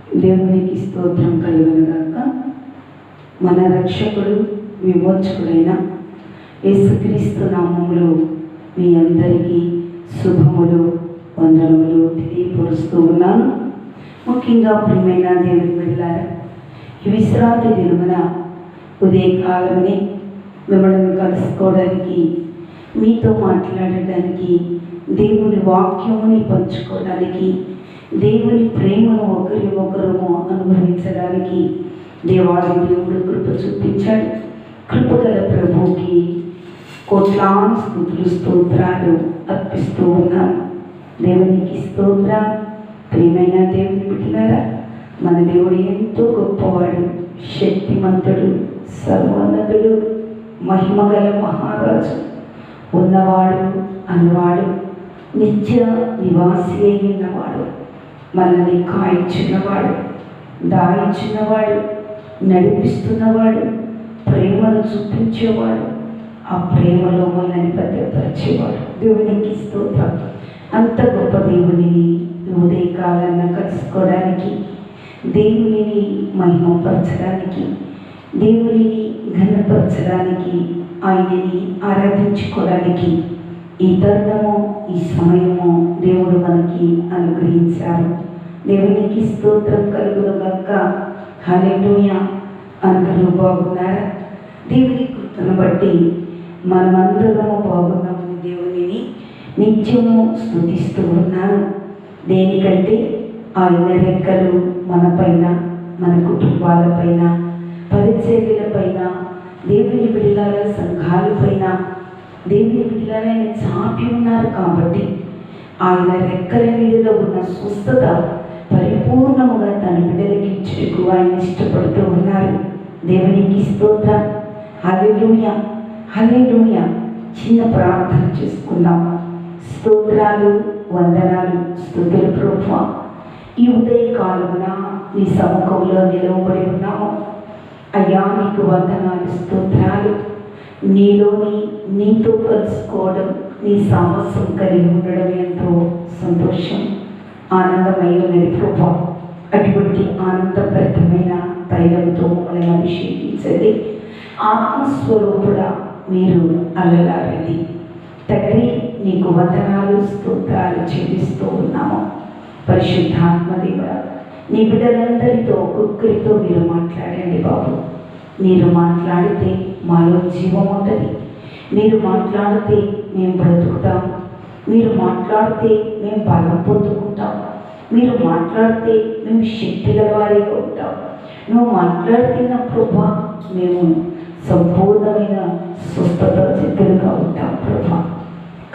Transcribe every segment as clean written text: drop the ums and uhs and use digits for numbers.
దేవునికి స్తోత్రం కలుగునుగాక. మన రక్షకుడు విమోచకుడైన యేసుక్రీస్తు నామములో మీ అందరికీ శుభములు వందనములు తెలియపరుస్తూ ఉన్నాను. ముఖ్యంగా ప్రియమైన దేవుని బిడ్డలారా, ఈ విశ్రాంతి దినమున ఉదయకాలమని మిమ్మల్ని కలుసుకోవడానికి, మీతో మాట్లాడడానికి, దేవుని వాక్యముని పంచుకోవడానికి, దేవుని ప్రేమను ఒకరినొకరము అనుభవించడానికి దేవాది దేవుడు కృప చూపించాడు. కృపగల ప్రభువుకి కోట్లాను స్తుతులు స్తోత్రాలు అర్పిస్తూ ఉన్నాను. దేవునికి స్తోత్రం. ప్రియమైన దేవుని బిడ్డలారా, మన దేవుడు ఎంతో గొప్పవాడు, శక్తిమంతుడు, సర్వోన్నతుడు, మహిమగల మహారాజు, ఉన్నవాడు అన్నవాడు, నిత్య నివాసి అయినవాడు, మనల్ని కాయించున్నవాడు, దాయించున్నవాడు, నడిపిస్తున్నవాడు, ప్రేమను చూపించేవాడు, ఆ ప్రేమలో మనల్ని భద్రపరిచేవాడు. దేవునికి స్తోత్రం. అంత గొప్ప దేవునిని ఉదయకాలాన్ని కలుసుకోవడానికి, దేవునిని మహిమపరచడానికి, దేవునిని ఘనపరచడానికి, ఆయనని ఆరాధించుకోవడానికి ఈ తరుణము, ఈ సమయము దేవుడు మనకి అనుగ్రహించారు. దేవునికి స్తోత్రం కలుగునుగాక. హల్లెలూయా. అందరూ బాగున్నారా? దేవుని కృపను బట్టి మనమందరము బాగున్నామని దేవునిని నిత్యము స్తుతిస్తూ ఉన్నాను. దేనికంటే ఆయన రెక్కలు మనపైన, మన కుటుంబాలపైన, పరిచర్యలపైన, దేవుని బిడ్డల సంఘాలపైన, దేవుని బిడ్డలైన చాపి ఉన్నారు కాబట్టి ఆయన రెక్కల నీడలో ఉన్న స్వస్థత పరిపూర్ణముగా తన బిడ్డలకి ఇచ్చుటకు ఆయన ఇష్టపడుతూ ఉన్నారు. దేవునికి స్తోత్రం. హల్లెలూయా, హల్లెలూయా. చిన్న ప్రార్థన చేసుకుందాం. స్తోత్రాలు, వందనాలు, స్తుతులు ప్రభువా. ఈ ఉదయకాలమున నీ సముఖంలో నిలవబడి ఉన్నాము అయ్యా. నీకు వందనాలు, స్తోత్రాలు. నీతో కలుసుకోవడం, నీ సాహసం కలిగి ఉండడం ఎంతో సంతోషం, ఆనందమయ్యున్నది ప్రభా. అటువంటి ఆనందభరితమైన తైలంతో మనల్ని అభిషేకించండి. ఆత్మస్వరూపుడా మీరు అలలారండి. తండ్రి, నీకు వందనాలు, స్తోత్రాలు చెల్లిస్తూ ఉన్నాము. పరిశుద్ధాత్మ దేవుడా, నీ బిడ్డలందరితో ఒక్కొక్కరితో మీరు మాట్లాడండి బాబు. మీరు మాట్లాడితే మాలో జీవం ఉంటుంది. మీరు మాట్లాడితే మేము బ్రతుకుతాము. మీరు మాట్లాడితే మేము బలం పొందుకుంటాం. మీరు మాట్లాడితే మేము శక్తిల వారిగా ఉంటాం. నువ్వు మాట్లాడుతున్న ప్రభా, మేము సంపూర్ణమైన స్వస్థత సిద్ధులుగా ఉంటాం ప్రభా.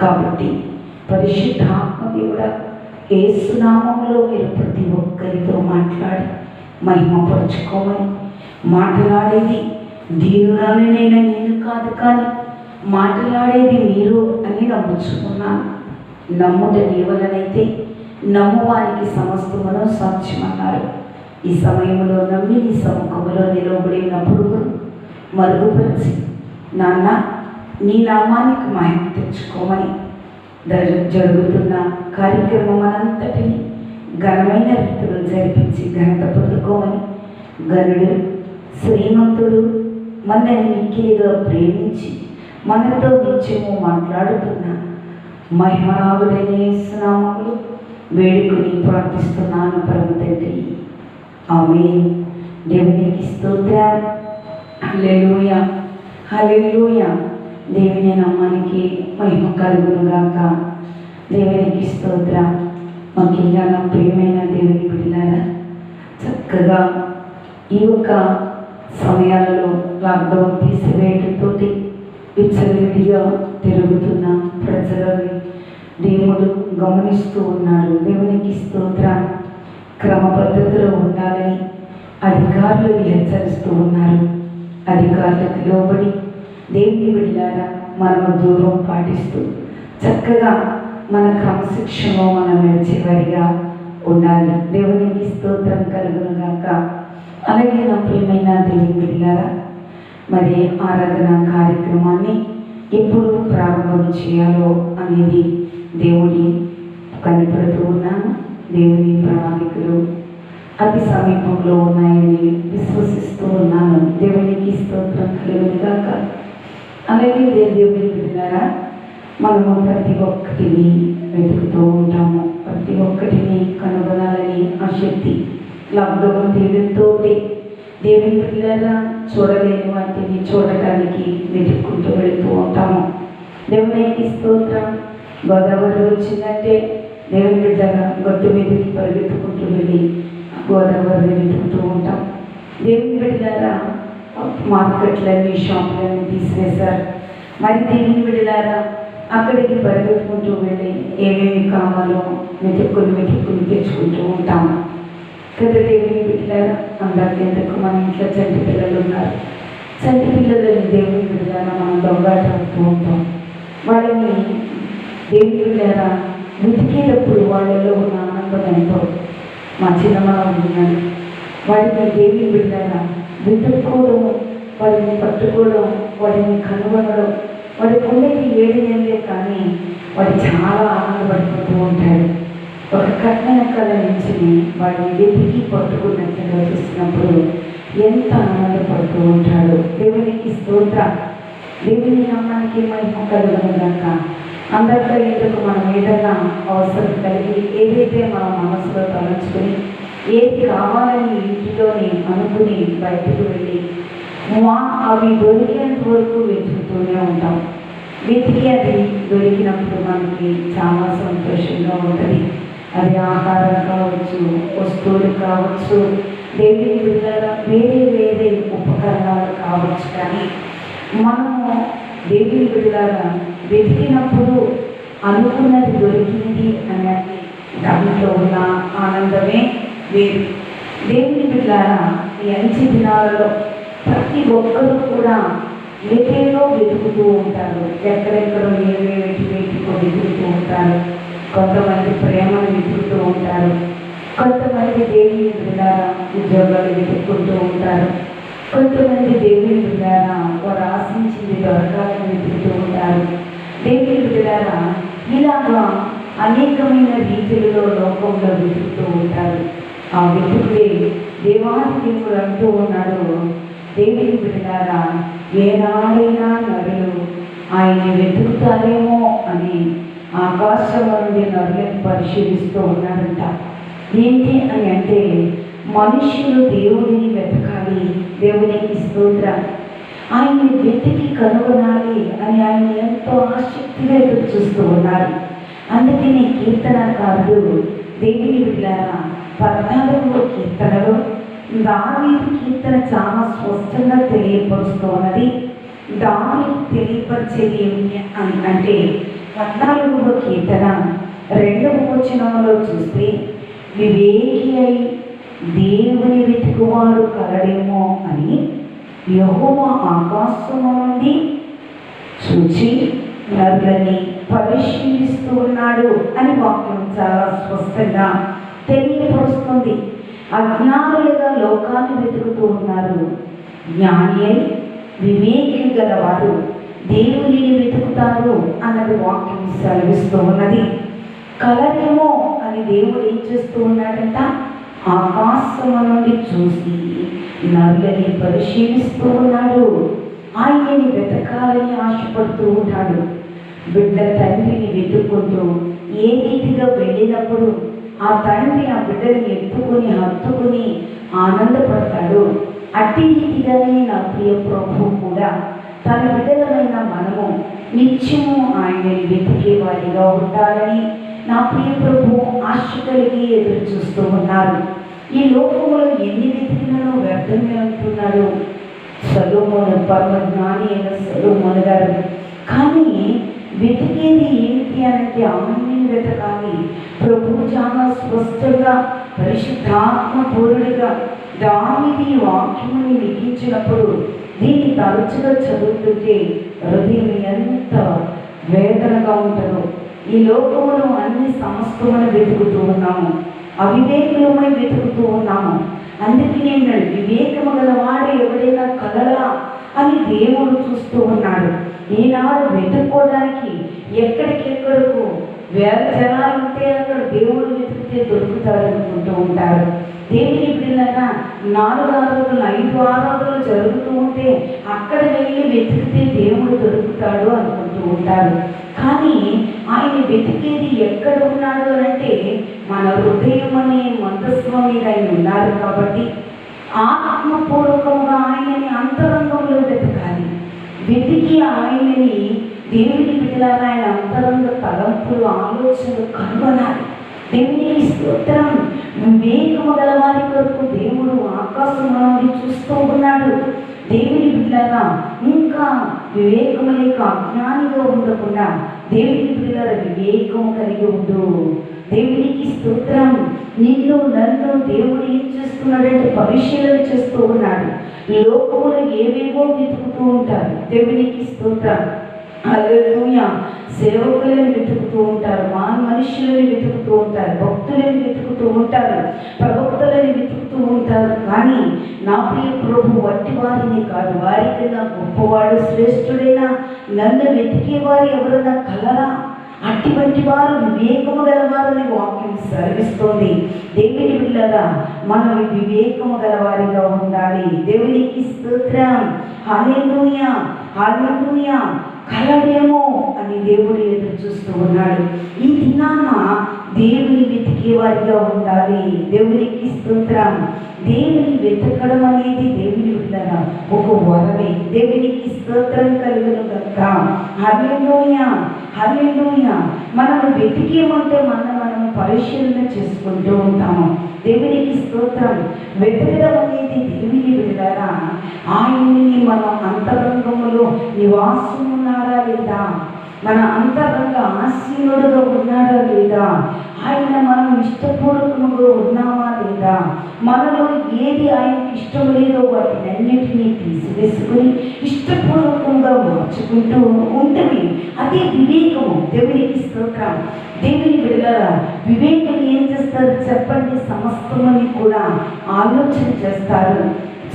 కాబట్టి పరిశుద్ధాత్మ దేవుడా, యేసు నామములో మీరు ప్రతి ఒక్కరితో మాట్లాడి మహిమపరుచుకోమని, మాట్లాడేది దీనురాలనైనా నేను కాదు, కానీ మాట్లాడేది మీరు అని నమ్ముచుకున్నాను. నమ్ముట నీ వలనైతే నమ్మువానికి సమస్తమును సాధ్యమన్నారు. ఈ సమయంలో నమ్మి నీ సముఖంలో నిలవబడినప్పుడు మరుగుపరిచి నాన్న నీ నామానికి మహిమ తెచ్చుకోమని, జరుగుతున్న కార్యక్రమం అంతటిని ఘనమైన రీతిలో జరిపించి ఘనత పొందుకోమని, గనుడు శ్రీమంతుడు మనల్ని మిక్కిలిగా ప్రేమించి మనతో నిత్యము మాట్లాడుతున్న మహిమనాథుడైన యేసు నామములో వేడుకొని ప్రార్థిస్తున్నాను పరమ తండ్రి. ఆమేన్. దేవునికి స్తోత్రం. హల్లెలూయా, హల్లెలూయా. దేవుని నామానికి మహిమ కలుగునుగాక. దేవునికి స్తోత్రం. ముఖ్యంగా నా ప్రియమైన దేవుని బిడ్డలారా, చక్కగా ఈ యొక్క సమయాలలో లాక్డౌన్ తీసివేయడంతో విచ్చలవిడిగా తిరుగుతున్న ప్రజలని దేవుడు గమనిస్తూ ఉన్నాడు. దేవునికి స్తోత్రం. క్రమ పద్ధతిలో ఉండాలని అధికారులు హెచ్చరిస్తూ ఉన్నారు. అధికారులకు లోబడి దేవుని బిడ్డలారా మనము దూరం పాటిస్తూ చక్కగా మన క్రమశిక్షణలో మనం నడిచేవారిగా ఉండాలి. దేవునికి స్తోత్రం కలుగునుగాక. అలాగే నా ప్రియమైన దేవుని బిడ్డలారా, మరి ఆరాధన కార్యక్రమాన్ని ఎప్పుడు ప్రారంభం చేయాలో అనేది దేవుడి కనిపెడుతూ ఉన్నాను. దేవుని ప్రణాళికలు అతి సమీపంలో ఉన్నాయని విశ్వసిస్తూ ఉన్నాను. దేవునికి స్తోత్రం కలుగునుగాక. అలాగే దేవుని బిడ్డలారా, మనము ప్రతి ఒక్కటిని వెతుకుతూ ఉంటాము. ప్రతి ఒక్కటిని కనుగొనాలని ఆసక్తి లాక్డౌన్ తీయడంతో దేవుని బిడ్డలారా చూడలేని వాటిని చూడటానికి వెతుక్కుంటూ వెళుతూ ఉంటాము. దేవునికి స్తోత్రం. గోదావరి వచ్చిందంటే దేవుని బిడ్డగా గట్టు మీదకి పరిగెత్తుకుంటూ వెళ్ళి గోదావరి వెతుకుతూ ఉంటాం. దేవుని బిడ్డలారా, మార్కెట్లన్నీ షాపులన్నీ తీసివేశారు. మరి దేవుని బిడ్డలారా అక్కడికి పరిగెత్తుకుంటూ వెళ్ళి ఏమేమి కావాలో వెతుక్కుని తెచ్చుకుంటూ ఉంటాము కదా. దేవుని బిడ్డలారా, అందరికీ ఎందుకు మన ఇంట్లో చంటి పిల్లలు ఉన్నారు. చంటి పిల్లలని దేవుని బిడ్డలారా మనం దొంగాటవుతూ ఉంటాం. వాళ్ళని దేవుని బిడ్డలారా వెతికేటప్పుడు వాళ్ళలో ఉన్న ఆనందం ఎంతో. మా చిన్నమామ ఉన్నాడు, వాడిని దేవుని బిడ్డలారా వెతుక్కోవడం, వాడిని పట్టుకోవడం, వాడిని కనుగొనడం, వాడి కొండకి 7 నెలలే కానీ వాడు చాలా ఆనందపడిపోతూ ఉంటాడు. ఒక కట్నెనకాల నుంచి వాడిని వెతికి పట్టుకున్నట్లుగా చూసినప్పుడు ఎంత ఆనందపడుతూ ఉంటాడు. దేవునికి స్తోత్రం. దేవుని నామానికి మహిమ కలుగునుగాక. అందరితో ఎందుకు మనం ఏదైనా అవసరం కలిగి ఏదైతే మనం మనసులో తలంచుకొని ఏది కావాలని ఇంటిలోని అనుకుని బయటకు వెళ్ళి అవి దొరికేంత వరకు వెతుకుతూనే ఉంటాం. వెతికి అది దొరికినప్పుడు మనకి చాలా సంతోషంగా ఉంటుంది. అది ఆహారం కావచ్చు, వస్తువులు కావచ్చు, దేవుని బిడ్డలారా వేరే ఉపకరణాలు కావచ్చు. కానీ మనము దేవుని బిడ్డలారా వెతికినప్పుడు అనుకున్నది దొరికింది అన్నది దాంట్లో ఉన్న ఆనందమే వేరు. దేవుని బిడ్డలారా ఈ అంచె దినాలలో ప్రతి ఒక్కరూ కూడా ఏదేదో వెతుకుతూ ఉంటారు. ఎక్కడెక్కడో వేటికో వెతుకుతూ ఉంటారు. కొంతమంది ప్రేమను వెతుకుతూ ఉంటారు. కొంతమంది దేవుని బిడ్డలారా ఉద్యోగాలు వెతుక్కుంటూ ఉంటారు. కొంతమంది దేవుని బిడ్డలారా వారు ఆశించింది దొరకాలని వెతుకుతూ ఉంటారు. దేవుని బిడ్డలారా ఇలాగా అనేకమైన రీతిలో లోకంలో వెతుకుతూ ఉంటారు. ఆ వెతుకులే దేవాది దేవుడు అంటూ ఉన్నాడు. దేవుని బిడ్డలారా ఏనాడైనా నరులు ఆయన వెతుకుతారేమో అని ఆకాశం నుండి నరులను పరిశీలిస్తూ ఉన్నాడంట. ఏంటి అని అంటే మనుషులు దేవుడిని వెతకాలి. దేవునికి స్తోత్రం. ఆయన్ని వెతికి కనుగొనాలి అని ఆయన ఎంతో ఆసక్తిగా ఎదురు చూస్తూ ఉన్నారు. అందుకని కీర్తనకారుడు దేవుని బిడ్డలారా 14వ కీర్తనలో దావీదు కీర్తన చాలా స్పష్టంగా తెలియపరుస్తున్నది. దావీదు తెలియపరిచేది ఏమి అని అంటే 14వ కీర్తన 2వ వచనంలో చూస్తే వివేకి అయి దేవుని వెతుకువాడు కలడేమో అని యెహోవా ఆకాశము నుండి చూచి నరులని పరిశీలిస్తూ ఉన్నాడు అని వాక్యం చాలా స్పష్టంగా తెలియపరుస్తుంది. అజ్ఞానులుగా లోకాన్ని వెతుకుతూ ఉన్నారు. జ్ఞాని అయి వివేకి గలవారు దేవుని వెతుకుతారు అన్నది వాక్యం సెలవిస్తూ ఉన్నది. కలరేమో అని దేవుడు ఏం చేస్తూ ఉన్నాడంట? ఆకాశం నుండి చూసి నరులని పరిశీలిస్తూ ఉన్నాడు. ఆయన్ని వెతకాలని ఆశపడుతూ ఉంటాడు. బిడ్డ తండ్రిని వెతుక్కుంటూ ఏ రీతిగా వెళ్ళినప్పుడు ఆ తండ్రి ఆ బిడ్డని ఎత్తుకుని హత్తుకుని ఆనందపడతాడు. అట్టి రీతిగానే నా ప్రియ ప్రభువు కూడా తన బిడ్డలమైన మనము నిత్యము ఆయనని వెతికే వారిగా ఉండాలని నా ప్రియ ప్రభువు ఆశ కలిగి ఎదురు చూస్తూ ఉన్నారు. ఈ లోకంలో ఎన్ని వెతికినో వ్యర్థమే అంటున్నాడు సొలొమోను, పరమ జ్ఞాని అయిన సొలొమోను గారు. కానీ వెతికేది ఏమిటి అంటే ఆయన్ని వెతకాలి. ప్రభువు చాలా స్పష్టంగా పరిశుద్ధాత్మ పూర్ణుడిగా దావీదు ఈ వాక్యముని లిఖించినప్పుడు దీన్ని తరచుగా చదువుతుంటే హృదయం ఎంత వేదనగా ఉంటుందో. ఈ లోకంలో అన్ని సమస్తమును వెతుకుతూ ఉన్నాము, అవివేకులమై వెతుకుతూ ఉన్నాము. అందుకనే వివేకము గలవాడు ఎవడైనా కలరా అని దేవుడు చూస్తూ ఉన్నాడు. ఈనాడు వెతుక్కోవడానికి ఎక్కడికెక్కడకు వేల జనాలు ఉంటే అక్కడ దేవుడు వెతికితే దొరుకుతాడు అనుకుంటూ ఉంటారు. దేవుని 4 ఆరాధనలు 5 ఆరాధనలు జరుగుతూ ఉంటే అక్కడ వెళ్ళి వెతికితే దేవుడు దొరుకుతాడు అనుకుంటూ ఉంటారు. కానీ ఆయన వెతికేది ఎక్కడ ఉన్నాడు అని అంటే మన హృదయం అనే మందస్వం మీద ఆయన ఉన్నారు కాబట్టి ఆత్మపూర్వకంగా ఆయనని అంతరంగంలో వెతకాలి. వెతికి ఆయనని దేవుని బిడ్డలారా ఆయన అంతరంగ తలంపులు ఆలోచనలు కనుగొనాలి. దేవునికి స్తోత్రం. వివేకము గల వారి కొరకు దేవుడు ఆకాశంలో చూస్తూ ఉన్నాడు. దేవుని బిడ్డలారా ఇంకా వివేకము లేక అజ్ఞానిగా ఉండకుండా దేవుని బిడ్డలారా వివేకము కలిగి ఉండు. దేవునికి స్తోత్రం. నిన్ను నన్ను దేవుడు ఏం చేస్తున్నాడంటే పరిశీలన చేస్తూ ఉన్నాడు. లోకములో ఏవేవో వెతుకుతూ ఉంటారు. దేవునికి స్తోత్రం. హల్లెలూయా. సేవకులను వెతుకుతూ ఉంటారు, మనుషులని వెతుకుతూ ఉంటారు, భక్తులను వెతుకుతూ ఉంటారు, ప్రవక్తలని వెతుకుతూ ఉంటారు. కానీ నా ప్రియ ప్రభు వట్టి వారిని కాదు, వారికన్నా గొప్పవాడు శ్రేష్ఠుడైనా నన్ను వెతికేవారు ఎవరన్నా కలరా? అటువంటి వారు వివేకము గలవారని వాక్యం సెలవిస్తోంది. దేవుని బిడ్డలారా మనం వివేకము గలవారిగా ఉండాలి. దేవునికి స్తోత్రం. హల్లెలూయా, హల్లెలూయా. కలడేమో అని దేవుడు ఎదురు చూస్తూ ఉన్నాడు. ఈ దినాన దేవుని వెతికే వారిగా ఉండాలి. దేవునికి స్తోత్రం. దేవుని వెతకడం అనేది దేవుని బిడ్డలారా ఒక వరమే. దేవునికి స్తోత్రం కలుగును గాక. హల్లెలూయా, హల్లెలూయా. మనం వెతికేమంటే మనం పరిశీలన చేసుకుంటూ ఉంటాము. దేవునికి స్తోత్రం. వెతకడం అనేది దేవుని బిడ్డలారా ఆయన్ని మనం అంతరంగములో నివాసం ఉన్నాడా లేదా, మన అంతరంగ ఆశీనుడుగా ఉన్నాడా లేదా, ఆయన మనం ఇష్టపూర్వకముగా ఉన్నామా లేదా, మనలో ఏది ఆయనకి ఇష్టం లేదో వాటిని అన్నిటినీ తీసివేసుకుని ఇష్టపూర్వకంగా మార్చుకుంటూ ఉంటుంది. అదే వివేకము. దేవునికి స్తోత్రం. దేవుని బిడ్డలారా వివేకం ఏం చేస్తారు చెప్పండి? సమస్తమని కూడా ఆలోచన చేస్తారు.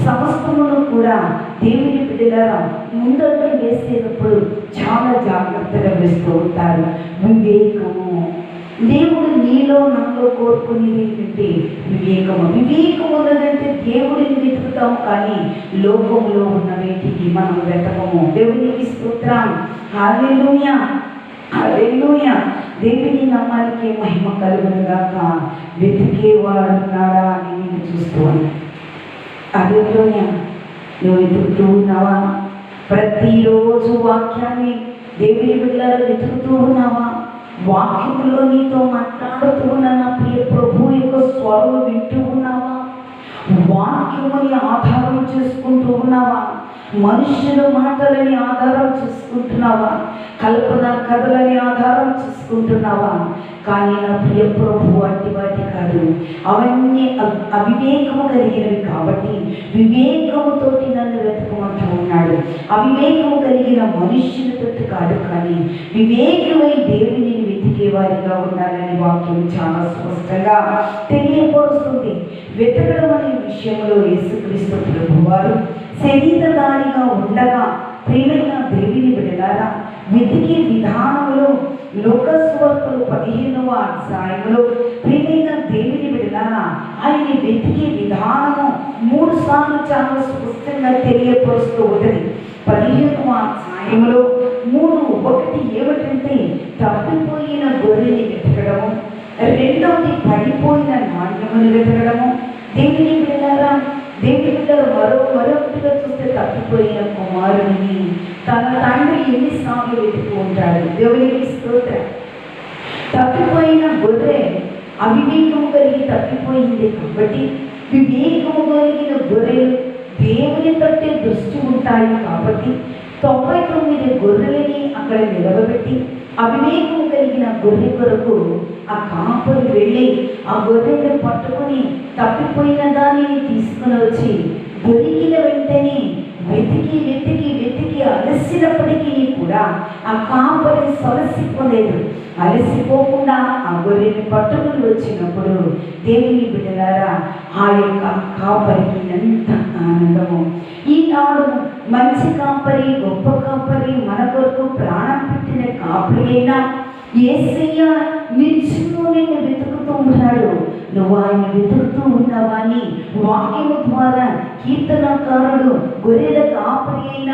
సమస్తమును కూడా దేవుని బిడ్డలారా ముందడుగు వేసేటప్పుడు చాలా జాగ్రత్తగా వేస్తూ ఉంటారు. వివేకము. దేవుడు నీలో నాలో కోరుకునేది ఏంటంటే వివేకము. వివేకము ఉన్నదంటే దేవుడిని వెతుకుతాము, కానీ లోకంలో ఉన్న వేటికి మనం వెతకము. దేవునికి స్తోత్రం. హల్లెలూయా, హల్లెలూయా. దేవుని నామానికి మహిమ కలుగును గాక. వెతికేవాడు ఉన్నాడా అని నేను చూస్తూ ఉన్నాను. హల్లెలూయా. నువ్వు వెతుకుతూ ఉన్నావా? ప్రతిరోజు వాక్యాన్ని దేవుని బిడ్డలారా వెతుకుతూ ఉన్నావా? వాక్యములో నీతో మాట్లాడుతూ ఉన్న నా ప్రియ ప్రభు యొక్క స్వరం వింటూ ఉన్నావా? వాక్యముని ఆధారం చేసుకుంటూ ఉన్నావా? మనుషుల మాటలని ఆధారం చేసుకుంటున్నావా? కల్పన కథలని ఆధారం చేసుకుంటున్నావా? కానీ నా ప్రియ ప్రభు అట్టి వాటి కాదు. అవన్నీ అవివేకము కలిగినవి కాబట్టి వివేకముతోటి నన్ను వెతకమంటూ ఉన్నాడు. అవివేకము కలిగిన మనుష్యులతోటి కాదు, కానీ వివేకమై దేవుని వెతికే వారిగా ఉండాలని వాక్యం చాలా స్పష్టంగా తెలియపరుస్తుంది. వెతకడం అనే విషయంలో యేసుక్రీస్తు ప్రభువారు శరీరధారిగా ఉండగా ప్రియమైన దేవుని బిడ్డలారా వెతికే విధానంలో లోకసువార్తలు 15వ అధ్యాయంలో ప్రియమైన దేవుని బిడ్డలారా ఆయన వెతికే విధానము 3 సార్లు చాలా స్పష్టంగా తెలియపరుస్తూ ఉంటుంది. 15వ అధ్యాయంలో 3:1 ఏమిటంటే తప్పిపోయిన గొర్రెని వెతకడము, రెండవది పడిపోయిన నాణ్యమును వెతకడము. దేవుని బిడ్డలారా దేవుని బిడ్డలు మరొకటిగా చూస్తే తప్పిపోయిన కుమారుని తన తండ్రి ఎన్నిసార్లు వెతుకు ఉంటాడు. దేవునికి స్తోత్రం. తప్పిపోయిన గొర్రె అవివేకము కలిగి తప్పిపోయింది కాబట్టి వివేకము కలిగిన గొర్రెలు దేవుని తట్టే దృష్టి ఉంటాయి కాబట్టి 99 గొర్రెలని అక్కడ నిలవబెట్టి అవివేకము కలిగిన గొర్రె కొరకు ఆ కాపరి వెళ్ళి ఆ గొర్రెని పట్టుకుని తప్పిపోయిన దానిని తీసుకుని వచ్చి దొరికిన వెంటనే వెతికి వెతికి వెతికి అలసినప్పటికీ కూడా ఆ కాపరి సొలసిపోలేదు. అలసిపోకుండా ఆ గొర్రెని పట్టుకుని వచ్చినప్పుడు దేవుని బిడ్డలారా ఆ యొక్క కాపరికి ఎంత ఆనందము. ఈనాడు మంచి కాపరి, గొప్ప కాపరి, మన కొరకు ప్రాణం పెట్టిన కాపరి అయినా యేసయ్య నిన్ను వెతుకుతూ ఉన్నాడు. నువ్వు ఆయన వెతుకుతూ ఉన్నావని వాక్యము ద్వారా కీర్తనకారుడు గొర్రెల కాపరి అయిన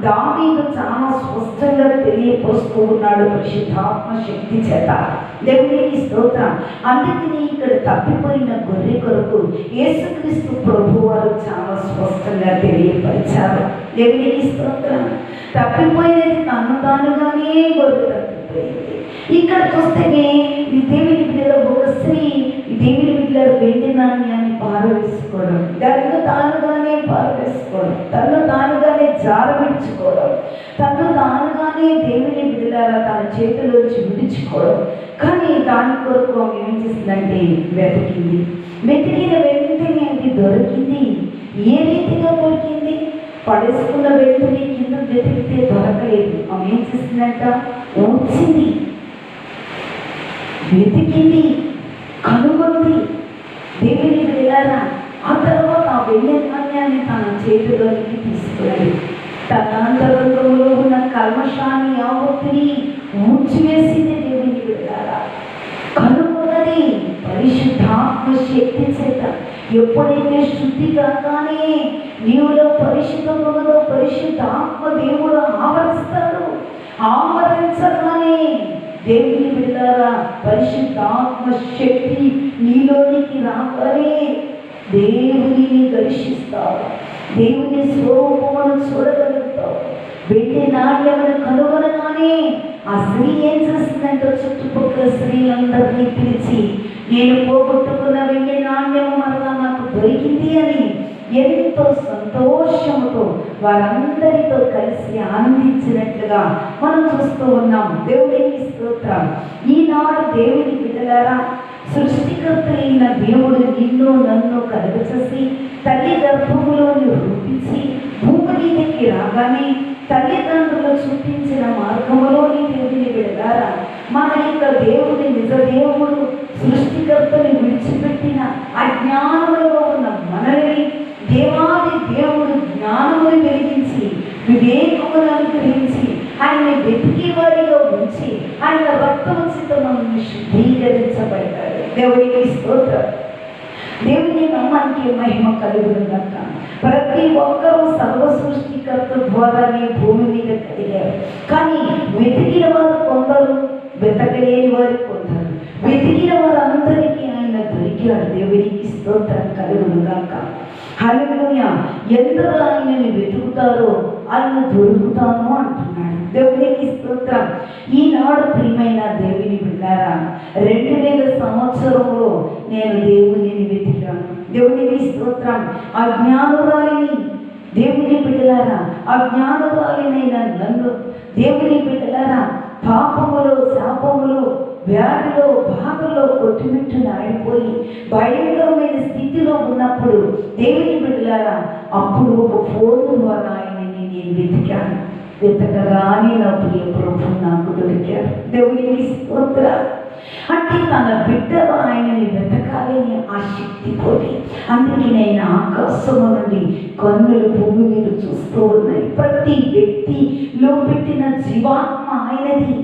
దావీదు చాలా స్పష్టంగా తెలియపరుస్తూ ఉన్నాడు పరిశుద్ధాత్మ శక్తి చేత. దేవునికి స్తోత్రం. అందుకని ఇక్కడ తప్పిపోయిన గొర్రె కొరకు యేసుక్రీస్తు ప్రభువారు చాలా స్పష్టంగా తెలియపరిచారు. దేవునికి స్తోత్రం. తప్పిపోయినది తను తానుగానే గొర్రె తప్పిపోయింది. ఇక్కడ చూస్తేనే ఈ దేవుని బిడ్డలో ఒక స్త్రీ దేవుని బిడ్డల వెండి నాణ్యాన్ని పారవేసుకోవడం, తను తానుగానే పారవేసుకోవడం, తను తానుగానే జారవిడ్చుకోవడం, తను తానుగానే దేవుని బిడ్డల తన చేతిలోంచి విడుచుకోవడం. కానీ దాని కొరకు ఆమె ఏం చేసిందంటే వెతికింది. వెతికిన వెంటనే అది దొరికింది. ఏ రీతిగా దొరికింది? పడేసుకున్న వెంటనే కింద వెతికితే దొరకలేదు. ఆమె ఏం చేసిందంట? వచ్చింది, వెతికింది, కనుగొంది. దేవుని బిడ్డలారా, ఆ తర్వాత ఆ వెండి నాణ్యాన్ని తన చేతిలోకి తీసుకుని తన అంతరంగంలో ఉన్న కల్మషాన్ని యావత్తుని ఊడ్చివేసింది. దేవుని బిడ్డలారా, కనుగొన్నది పరిశుద్ధాత్మ శక్తి చేత. ఎప్పుడైతే శుద్ధి కాగానే నీవులో పరిశుద్ధములో పరిశుద్ధాత్మ దేవుడు ఆవరిస్తాడు. ఆవరించగానే దేవుని బిడ్డలారా, పరిశుద్ధాత్మ శక్తి నీలోనికి రాగానే దేవుని దర్శిస్తావు, దేవుని స్వరూపమును చూడగలుగుతావు. వెండి నాణ్యమును కనుగొనగానే ఆ స్త్రీ ఏం చేస్తుందంటే చుట్టుపక్కల స్త్రీలందరినీ పిలిచి, నేను పోగొట్టుకున్న వెండి నాణ్యము మరలా నాకు దొరికింది అని ఎంతో సంతోషముతో వారందరితో కలిసి ఆనందించినట్లుగా మనం చూస్తూ ఉన్నాం. దేవునికి స్తోత్రం. ఈనాడు దేవుని బిడ్డలారా, సృష్టికర్త అయిన దేవుడు నిన్ను నన్ను కలుగచేసి తల్లి గర్భములోని రూపించి భూమి మీదకి రాగానే తల్లిదండ్రులు చూపించిన మార్గములోని దేవుని బిడ్డలారా, మన యొక్క దేవుని నిజ దేవుడు సృష్టికర్తని విడిచిపెట్టిన అజ్ఞానములో ఉన్న మనల్ని దేవాది దేవుడు జ్ఞానమును వెలిగించి వివేకమును అనుగ్రహించి ఆయన వెతికి వారిలో ఉంచి ఆయన రక్తముచిత మనల్ని శుద్ధీకరించబడ్డాడు. దేవునికి స్తోత్రం. దేవుని నామానికి మహిమ కలుగునుగాక. ప్రతి ఒక్కరూ సర్వ సృష్టికర్త ద్వారానే భూమి మీద కలిగారు. కానీ వెతికిన వారు కొందరు, వెతకలేని వారు కొందరు. వెతికిన వారందరికీ ఆయన దొరికాడు. దేవునికి స్తోత్రం కలుగునుగాక. హల్లెలూయా. ఎందరూ ఆయనని వెతుకుతారో ఆయన దొరుకుతాను అంటున్నాడు. దేవునికి స్తోత్రం. ఈనాడు ప్రియమైన దేవుని బిడ్డలారా, 2000 సంవత్సరంలో నేను దేవుని వెతికాను. దేవునికి స్తోత్రం. అజ్ఞానురాలిని దేవుని బిడ్డలారా, అజ్ఞానురాలినైన నన్ను దేవుని బిడ్డలారా, పాపములో శాపములో వ్యాధిలో బాధలో కొట్టుమిట్టున ఆడిపోయి భయంకరమైన స్థితిలో ఉన్నప్పుడు దేవుని బిడ్డలారా, అప్పుడు ఒక ఫోన్ ద్వారా ఆయనని నేను వెతికాను. వెతకగానే నా ప్రియ ప్రభు నాకు దొరికారు. దేవునికి స్తోత్రం. అంటే తన బిడ్డలు ఆయనని వెతకాలని ఆ శక్తి పోయి, అందుకే నేను ఆకాశము నుండి కన్నులు భూమి మీద చూస్తూ ఉన్నాయి. ప్రతి వ్యక్తిలో పెట్టిన జీవాత్మ ఆయనది,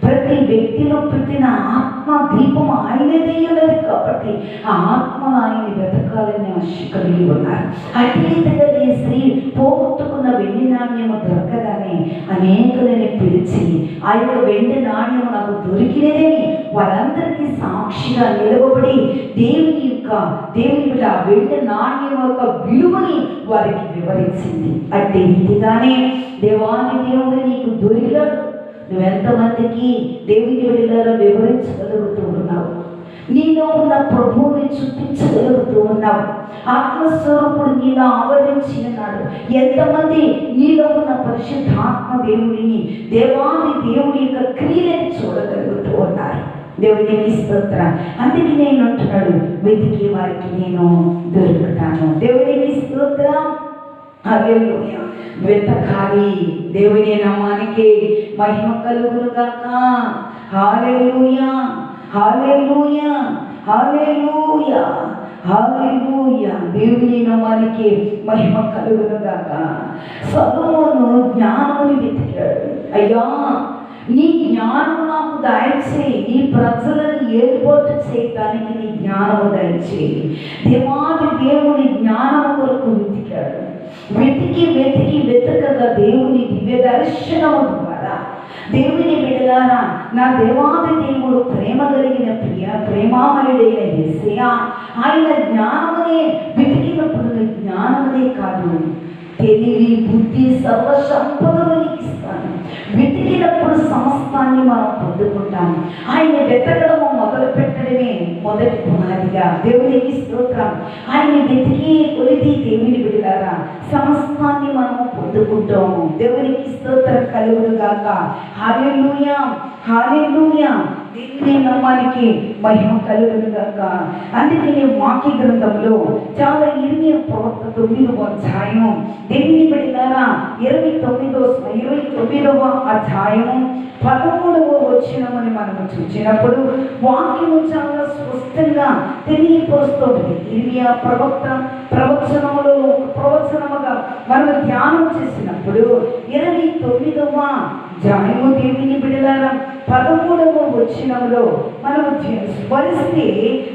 ప్రతి వ్యక్తిలో పెట్టిన ఆత్మ దీపం ఆయనదే ఉన్నది. కాబట్టి ఆ ఆత్మ ఆయన్ని వెతకాలని ఆశ కలిగి ఉన్నారు. అట్లీతగా ఈ స్త్రీ పోగొట్టుకున్న వెండి నాణ్యము దొరకగానే అనేకులని పిలిచి ఆ యొక్క వెండి నాణ్యము నాకు దొరికినదని వారందరికీ సాక్షిగా నిలవబడి దేవుని ఆ వెండి నాణ్యం యొక్క విలువని వారికి వివరించింది. అంటే ఇదిగానే దేవాది దేవుడు నీకు దొరికాడు. నువ్వెంతమందికి దేవుని బిడ్డలారా వివరించగలుగుతూ ఉన్నావు? నీలో ఉన్న ప్రభువుని చూపించగలుగుతూ ఉన్నావు? ఆత్మస్వరూపుడు నీలో ఆవరించి ఉన్నాడు. ఎంతమంది నీలో ఉన్న పరిశుద్ధాత్మ దేవుడిని, దేవాది దేవుని యొక్క క్రియలను చూడగలుగుతూ ఉన్నారు? దేవునికి స్తోత్రం. అందుకే నేను అంటున్నాడు, వెతికి వారికి నేను దొరుకుతాను. దేవునికి స్తోత్రం. హల్లెలూయా. వెతకాలి. దేవుని నామానికి మహిమ కలుగునుగాక. హల్లెలూయా, హల్లెలూయా, హల్లెలూయా, హల్లెలూయా. దేవుని నామానికి మహిమ కలుగునుగాక. సొలొమోను జ్ఞానముని వెతికాడు. అయ్యా, నీ జ్ఞానము నాకు దయచేయి, నీ ప్రజలను ఏర్పాటు చేయడానికి నీ జ్ఞానము దయచేయి. దేవాది దేవుని జ్ఞానము కొరకు వెతికాడు. వెతకగా దేవుని దివ్య దర్శనము ద్వారా దేవుని బిడ్డలారా, నా దేవాది దేవుడు ప్రేమ కలిగిన ప్రేమామయుడైన యేసయ్య, ఆయన జ్ఞానమునే వెతికినప్పుడు జ్ఞానమునే కాదు, తెలివి, బుద్ధి, సర్వ సంపదలు నీకు ఇస్తాను. వెతికినప్పుడు సమస్తాన్ని మనం పొందుకుంటాము. ఆయన వెతకడము మొదలు పెట్టడమే మొదటి పునాదిగా. దేవునికి స్తోత్రం. ఆయన వెతికి కొలిది దేవుని బిడ్డలారా సమస్తాన్ని మనము పొందుకుంటాము. దేవునికి స్తోత్రం కలుగును గాక. హల్లెలూయా, హల్లెలూయా. దేవుని నామానికి మహిమ కలుగును గాక. అందుకని వాక్య గ్రంథంలో చాలా ఇర్మియా ప్రవక్త 9వ అధ్యాయం దేవుని బిడ్డలారా 29వ అధ్యాయము 13వ వచనముని మనము చూసినప్పుడు వాక్యము చాలా స్పష్టంగా తెలియపరుస్తుంది. ఇర్మియా ప్రవక్త ప్రవచనముగా మనము ధ్యానం చేసినప్పుడు 29వ అధ్యాయము దేవుని బిడ్డలారా 13వ వచనములో మనము స్మరిస్తే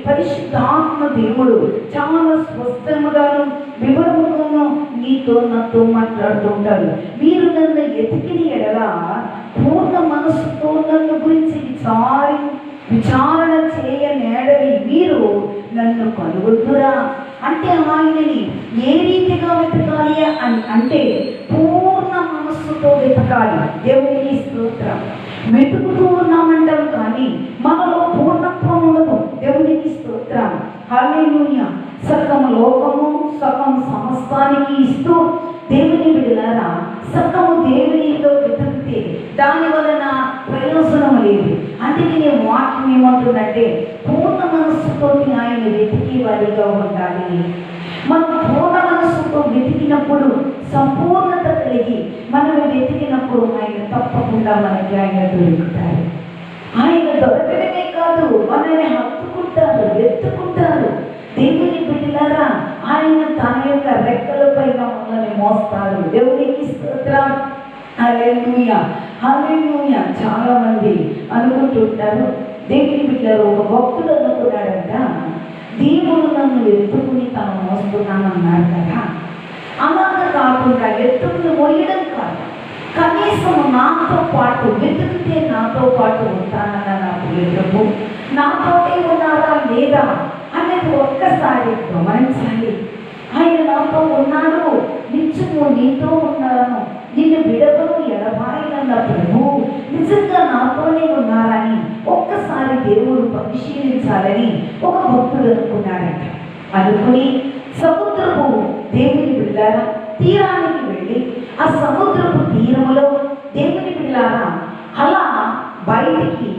పరిశుద్ధాత్మ దేవుడు చాలా స్పష్టముగాను వివరముగాను నీతో నాతో మాట్లాడుతూ ఉంటారు. మీరు నన్ను ఎతికిన ఎడల పూర్ణ మనసుతో నన్ను గురించి విచారణ చేయనేడని మీరు నన్ను కనుగొద్దురా. అంటే ఆయనని ఏ రీతిగా వెతకాలి అంటే పూర్ణ మనస్సుతో వెతకాలి. దేవునికి స్తోత్రం. వెతుకుతూ ఉన్నామంటారు కానీ మనలో పూర్ణత్వం ఉండదు. దేవునికి స్తోత్రం. హల్లెలూయా. సకం లోకము సకం సమస్తానికి ఇస్తూ దేవుని బిడ్డలారా సకము దేవునిలో వెతికితే దాని వలన ప్రయోజనం లేదు. అందుకే నేను వాక్యం ఏమంటుందంటే పూర్ణ మనస్సుతో ఆయన వెతికి వారిగా ఉండాలి. మనం పూర్ణ మనస్సుతో వెతికినప్పుడు సంపూర్ణత కలిగి మనం వెతికినప్పుడు ఆయన తప్పకుండా మనకి ఆయన దొరుకుతారు. ఆయన దొరకడమే కాదు, మనల్ని హత్తుకుంటారు, ఎత్తుకుంటారు. దేవుని బిడ్డలారా ఆయన తన యొక్క రెక్కల పైన మనల్ని మోస్తాడు. దేవునికి స్తోత్రం. హల్లెలూయా, హల్లెలూయా. చాలా మంది అనుకుంటుంటారు దేవుని బిడ్డలు ఒక భక్తుడు అనుకున్నాడంట, దేవుడు నన్ను ఎత్తుకుని తను మోస్తున్నానన్నాడు కదా. అలాగా కాకుండా ఎత్తుకుని మోయడం కాదు, కనీసం నాతో పాటు వెతుకితే నాతో పాటు ఉంటానన్న నాకు ఎదురు నాతోటే ఉన్నారా లేదా అనేది ఒక్కసారి గమనించాలి. ఆయన నాతో ఉన్నాడు, నిత్యము నీతో ఉన్నాను, నిన్ను విడవను ఎడబాయనన్న ప్రభు నిజంగా నాతోనే ఉన్నారని ఒక్కసారి దేవుడు పరిశీలించాలని ఒక భక్తుడు అనుకున్నాడట. అనుకుని సముద్రపు దేవుని బిడ్డలారా తీరానికి వెళ్ళి ఆ సముద్రపు తీరములో దేవుని బిడ్డలారా అలా బయటికి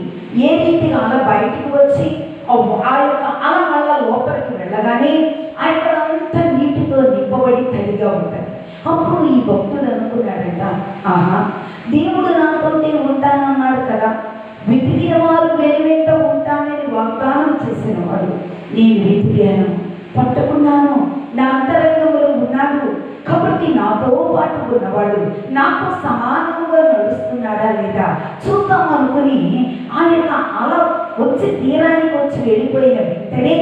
ఏ రీతిగా అలా బయటికి వచ్చి ఆ యొక్క అలా మళ్ళా లోపలికి వెళ్ళగానే అక్కడ అంతా నీటితో నింపబడి తడిగా ఉంటుంది. అప్పుడు ఈ భక్తుడు అనుకున్నాడంట, ఆహా దేవుడు నాతోటే ఉంటానన్నాడు కదా, వెతికిన వారు వెనువెంట ఉంటానని వాగ్దానం చేసిన వాడు నేను వెతికాను, పట్టుకున్నాను, నా అంతరంగంలో ఉన్నాడు కాబట్టి నాతో పాటు ఉన్నవాడు నాతో సమానంగా నడుస్తున్నాడా లేదా చూద్దాం అనుకుని ఆయన అలా వచ్చి తీరానికి వచ్చి వెళ్ళిపోయిన వెంటనే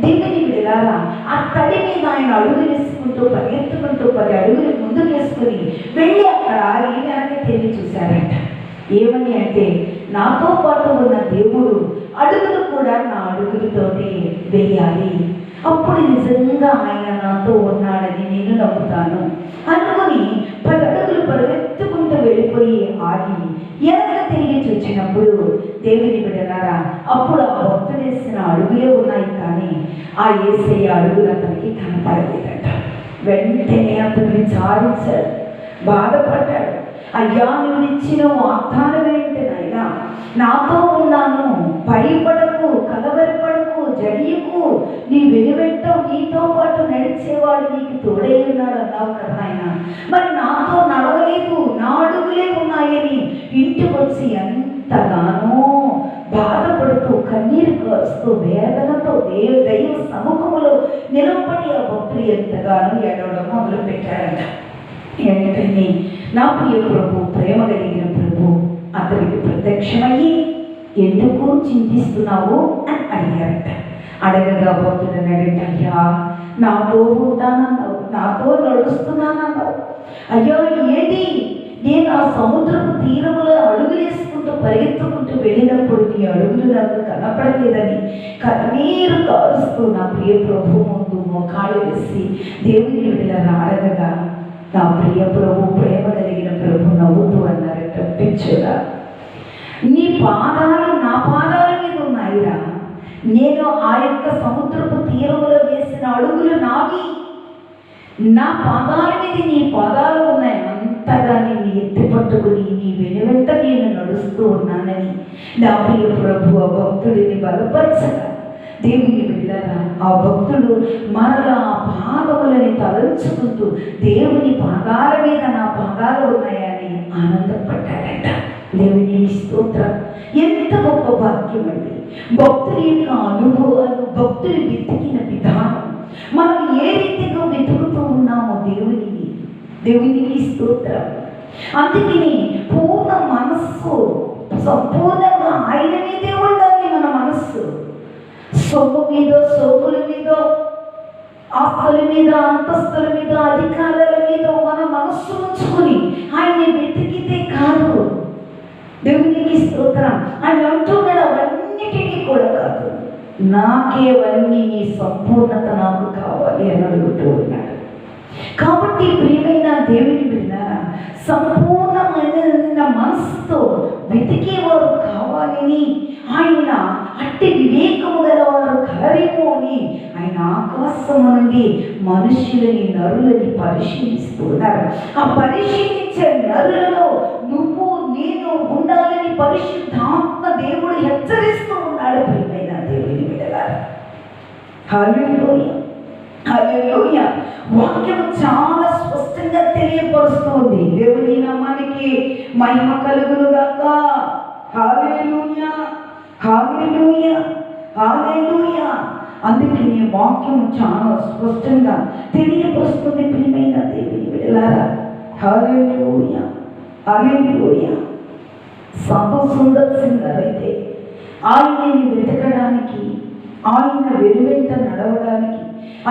దేవుని బిడ్డలారా ఆ తడి మీద ఆయన అడుగులు వేసుకుంటూ పరిగెత్తుకుంటూ 10 అడుగులు ముందుకు వేసుకుని వెళ్ళి అక్కడ ఈ వెనక్కి తిరిగి చూశారంట. ఏమని అంటే నాతో పాటు ఉన్న దేవుడు అడుగులు కూడా నా అడుగులతోనే వేయాలి, అప్పుడు నిజంగా ఆయన నాతో ఉన్నాడని నేను నమ్ముతాను అనుకుని 10 అడుగులు పరిగెత్తుకుంటూ వెళ్ళిపోయి ఆగి వెనక తిరిగి చూసినప్పుడు దేవుని బిడ్డలారా అప్పుడు ఆ భక్తుడు వేసిన అడుగులే ఉన్నాయి కానీ ఆ యేసయ్య అడుగులు అతనికి కనపడలేదట. వెంటనే అతను విచారించాడు, బాధపడ్డాడు. అయ్యా నువ్వు ఇచ్చిన వాగ్దానం ఏంటనైనా నాతో ఉన్నాను, భయపడకు, కలవరపడకు, జడియకు, నీ వెనువెంట నీతో పాటు నడిచేవాడు నీకు తోడై ఉన్నాడు అన్నావు కదా ఆయన, మరి నాతో నడవలేదు, నా అడుగులే ఉన్నాయని ఇంటికి వచ్చి ఎంతగానో బాధపడుతూ కన్నీరు కారుస్తూ వేదనతో దైవ సముఖములో నిలబడి ఆ భక్తులు ఎంతగానో ఏడవడం మొదలు పెట్టారంట. ఏంటని నా ప్రియ ప్రభు, ప్రేమ కలిగిన ప్రభు, అతనికి ప్రత్యక్షమయ్యి, ఎందుకు చింతిస్తున్నావు అని అడిగారట. అడగగా భక్తుడు అన్నాడట, అయ్యా నాతో ఉంటానన్నావు, నాతో నడుస్తున్నానన్నావు, అయ్యో ఏది? నేను ఆ సముద్రపు తీరములో అడుగులేసుకుంటూ పరిగెత్తుకుంటూ వెళ్ళినప్పుడు నీ అడుగులు నాకు కనపడలేదని కన్నీరు కారుస్తూ నా ప్రియ ప్రభు ముందు మోకాళ్ళు వేసి దేవుని బిడ్డలను అడగగా, నా ప్రియ ప్రభు, ప్రేమ కలిగిన ప్రభు నవ్వుతూ అన్నారట, పిచ్చోడా, నీ పాదాలు నా పాదాల మీద ఉన్నాయిరా, నేను ఆ యొక్క సముద్రపు తీరములో వేసిన అడుగులు నావి, నా పాదాల మీద నీ పాదాలు ఉన్నాయి, అంతగా నేను ఎత్తి పట్టుకుని నీ వెనువెంట నేను నడుస్తూ ఉన్నానని నా ప్రియ ప్రభు ఆ భక్తుడిని బలపరచగా, దేవుని బిడ్డలారా, ఆ భక్తుడు మరలా ఆ పాదములని తలంచుకుంటూ దేవుని పాదాల మీద నా పాదాలు ఉన్నాయని ఆనందపడ్డాడట. దేవుని స్తోత్రం. ఎంత గొప్ప భాగ్యం అండి! భక్తుడి యొక్క అనుభవాలు, భక్తులు వెతికిన విధానం, మనం ఏ రీతిగా వెతుకుతూ ఉన్నామో దేవునికి స్తోత్రం. అందుకని పూర్ణ మనస్సు సంపూర్ణంగా ఆయన మీదే ఉండాలి. మన మనస్సు సొమ్ము మీద, సోకుల మీద, ఆస్తుల మీద, అంతస్తుల మీద, అధికారాల మీద మన మనస్సు ఉంచుకుని ఆయన్ని వెతికితే కాదు. దేవునికి స్తోత్రం. ఆయన అంటున్నాడు, అవన్నిటినీ కూడా కాదు, నాకేవన్నీ నీ సంపూర్ణత నాకు కావాలి అని అడుగుతూ ఉన్నాడు. కాబట్టి ప్రియమైన దేవుని బిడ్డలారా, సంపూర్ణమైన మనసుతో వెతికేవారు కావాలని ఆయన అట్టి వివేకము గలవారు కలరేమో అని ఆయన ఆకాశము నుండి మనుషులని, నరులని పరిశీలిస్తూ ఉన్నారు. ఆ పరిశీలించే నరులలో నువ్వు నేను ఉండాలని పరిశుద్ధాత్మ దేవుడు హెచ్చరిస్తూ ఉన్నాడు. ప్రియమైన దేవుని బిడ్డలారా, హల్లెలూయా, హల్లెలూయా. వాక్యం చాలా స్పష్టంగా తెలియపరుస్తుంది. దేవుని నామానికి మహిమ కలుగును గాక. హల్లెలూయా, హల్లెలూయా, హల్లెలూయా. అందుకని వాక్యం చాలా స్పష్టంగా తెలియపరుస్తుంది. ప్రియమైన దేవుని బిడ్డలారా, హల్లెలూయా, హల్లెలూయా. సుందర్ సింగ్ గారైతే ఆయనని వెతకడానికి, ఆయన వెలువెంట నడవడానికి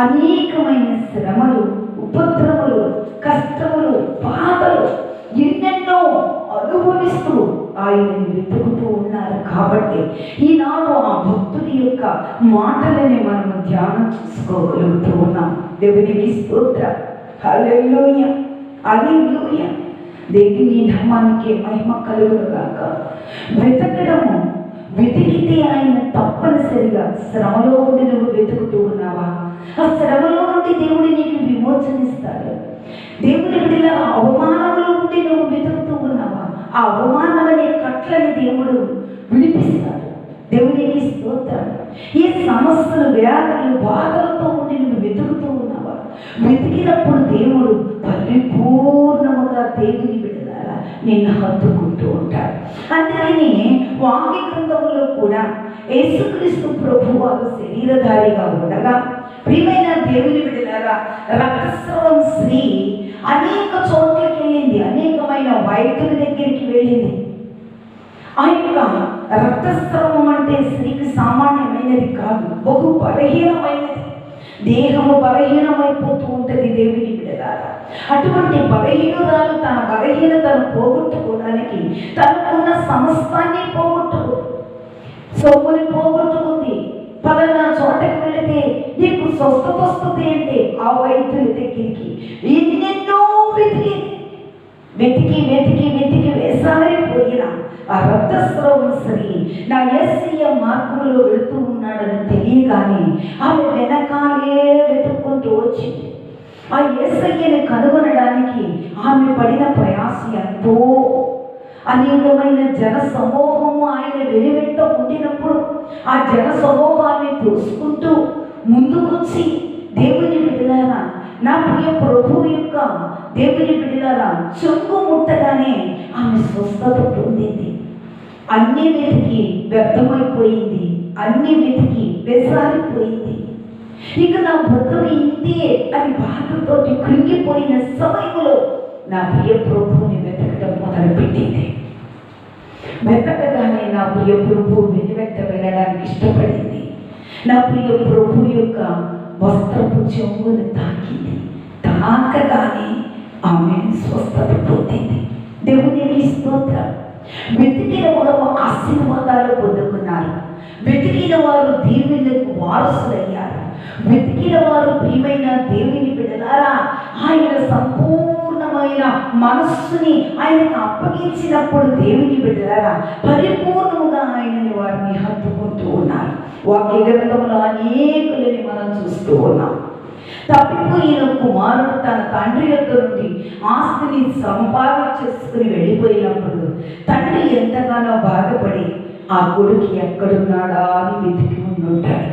అనేకమైన శ్రమలు, ఉపద్రవములు, కష్టములు, బాధలు ఎన్నెన్నో అనుభవిస్తూ ఆయనని వెతుకుతూ ఉన్నారు. కాబట్టి ఈనాడు ఆ భక్తుడి యొక్క మాటలని మనము ధ్యానం చేసుకోగలుగుతూ ఉన్నాం. దేవునికి స్తోత్రం. హల్లెలూయా, హల్లెలూయా. దేవుని నామానికి మహిమ కలుగును గాక. వెతకడము, వెతికితే ఆయన తప్పనిసరిగా శ్రమలో ఉండి నువ్వు వెతుకుతూ ఉన్నావా? ఆ శ్రమలో నుండి దేవుడు నీకు విమోచనిస్తాడు. దేవుని బిడ్డల అవమానంలో ఉండి నువ్వు వెతుకుతూ ఉన్నావా? ఆ అవమానం అనే కట్లని దేవుడు విడిపిస్తాడు. దేవునికి స్తోత్రం. ఈ సమస్యలు, వ్యాధులు, బాధలతో ఉండి నువ్వు వెతుకుతూ ఉన్నావా? వెతికినప్పుడు దేవుడు పరిపూర్ణముగా దేవుని బిడ్డలారా నిన్ను హత్తుకుంటూ ఉంటాడు. అందుకని వాక్య గ్రంథంలో కూడా యేసుక్రీస్తు ప్రభువారు శరీరధారిగా ఉండగా, ప్రియమైన దేవుని బిడ్డలారా, రక్తస్రావం స్త్రీ అనేక చోట్లకి వెళ్ళింది, అనేకమైన వైద్యుల దగ్గరికి వెళ్ళింది. ఆ యొక్క రక్తస్రావం అంటే స్త్రీకి సామాన్యమైనది కాదు, బహు బలహీనమైనది. దేహము బలహీనమైపోతూ ఉంటుంది. దేవుని బిడ్డలారా, అటువంటి బలహీనురాలు తన బలహీనతను పోగొట్టుకోవడానికి తనకున్న సమస్తాన్ని సొమ్ముని పోగొట్టుకుంది. పలానా చోటకి వెళితే నీకు స్వస్థత వస్తుంది అంటే ఆ వైద్యుల దగ్గరికి ఎన్నెన్నో వెతికి వేసారిపోయిన ఆ రక్తస్రావం స్త్రీ నా యేసయ్య మార్గంలో వెళుతూ ఉన్నాడని తెలియగానే ఆమె వెనకాలే వెతుక్కుంటూ వచ్చింది. ఆ యేసయ్యని కనుగొనడానికి ఆమె పడిన ప్రయాస ఎంతో. అనేకమైన జన సమూహము ఆయన వెనువెంట ఉండినప్పుడు ఆ జన సమూహాన్ని తోసుకుంటూ ముందుకొచ్చి, దేవుని బిడ్డలారా, నా ప్రియ ప్రభువు యొక్క దేవుని బిడ్డలారా, చెంగు ముట్టగానే ఆమె స్వస్థత పొందింది. అన్ని వెతికి వ్యర్థమైపోయింది, అన్ని వెతికి వెసారిపోయింది. ఇక నా బ్రతుకు ఇంతే అని బాధతోటి కృంగిపోయిన సమయంలో నా ప్రియ ప్రభువుని వెతకడం మొదలుపెట్టింది. వెతకగానే నా ప్రియ ప్రభు వెనువెంట వెళ్ళడానికి ఇష్టపడింది. నా ప్రియ ప్రభు యొక్క వస్త్రపు చెంగును తాకింది. తాకగానే ఆమె స్వస్థత పొందింది. దేవునికి స్తోత్రం. వెతికిన వారు ఆశీర్వాదాలు పొందుకున్నారు. వెతికిన వారు దీవెనలకు వారసులయ్యారు. వెతికిన వారు ప్రియమైన దేవుని బిడ్డలారా, ఆయన సంపూర్ణమైన మనస్సుని ఆయనకు అప్పగించినప్పుడు దేవుని బిడ్డలారా పరిపూర్ణంగా ఆయనని వారిని హత్తుకుంటూ ఉన్నారు. వాక్య గ్రంథంలో అనేకులని మనం చూస్తూ ఉన్నాం. తప్పిపోయిన కుమారుడు తన తండ్రి యొక్క నుండి ఆస్తిని సంపాదన చేసుకుని వెళ్ళిపోయినప్పుడు తండ్రి ఎంతగానో బాధపడి ఆ కొడుకు ఎక్కడున్నాడా అని వెతికి ఉంటాడు.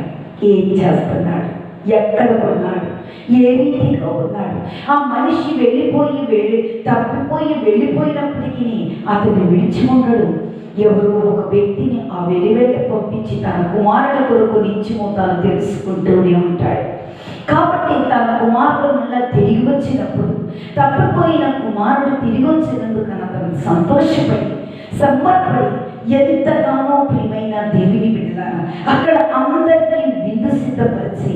ఏం చేస్తున్నాడు, ఎక్కడ ఉన్నాడు, ఏ రీతిగా ఉన్నాడు. ఆ మనిషి తప్పిపోయి వెళ్ళిపోయినప్పటికీ అతను విడిచి ఉండడు. ఎవరో ఒక వ్యక్తిని ఆ వెలివెంట పంపించి తన కుమారుడు కొరకు నిత్యము తాను తెలుసుకుంటూనే ఉంటాడు. కాబట్టి తన కుమారుడు మళ్ళా తిరిగి వచ్చినప్పుడు తప్పిపోయిన కుమారుడు తిరిగి వచ్చినందుకు అతను సంతోషపడి సంబరపడి ఎంతగానో ప్రియమైన దేవుని బిడ్డలారా అక్కడ అందరికీ విందు సిద్ధపరిచి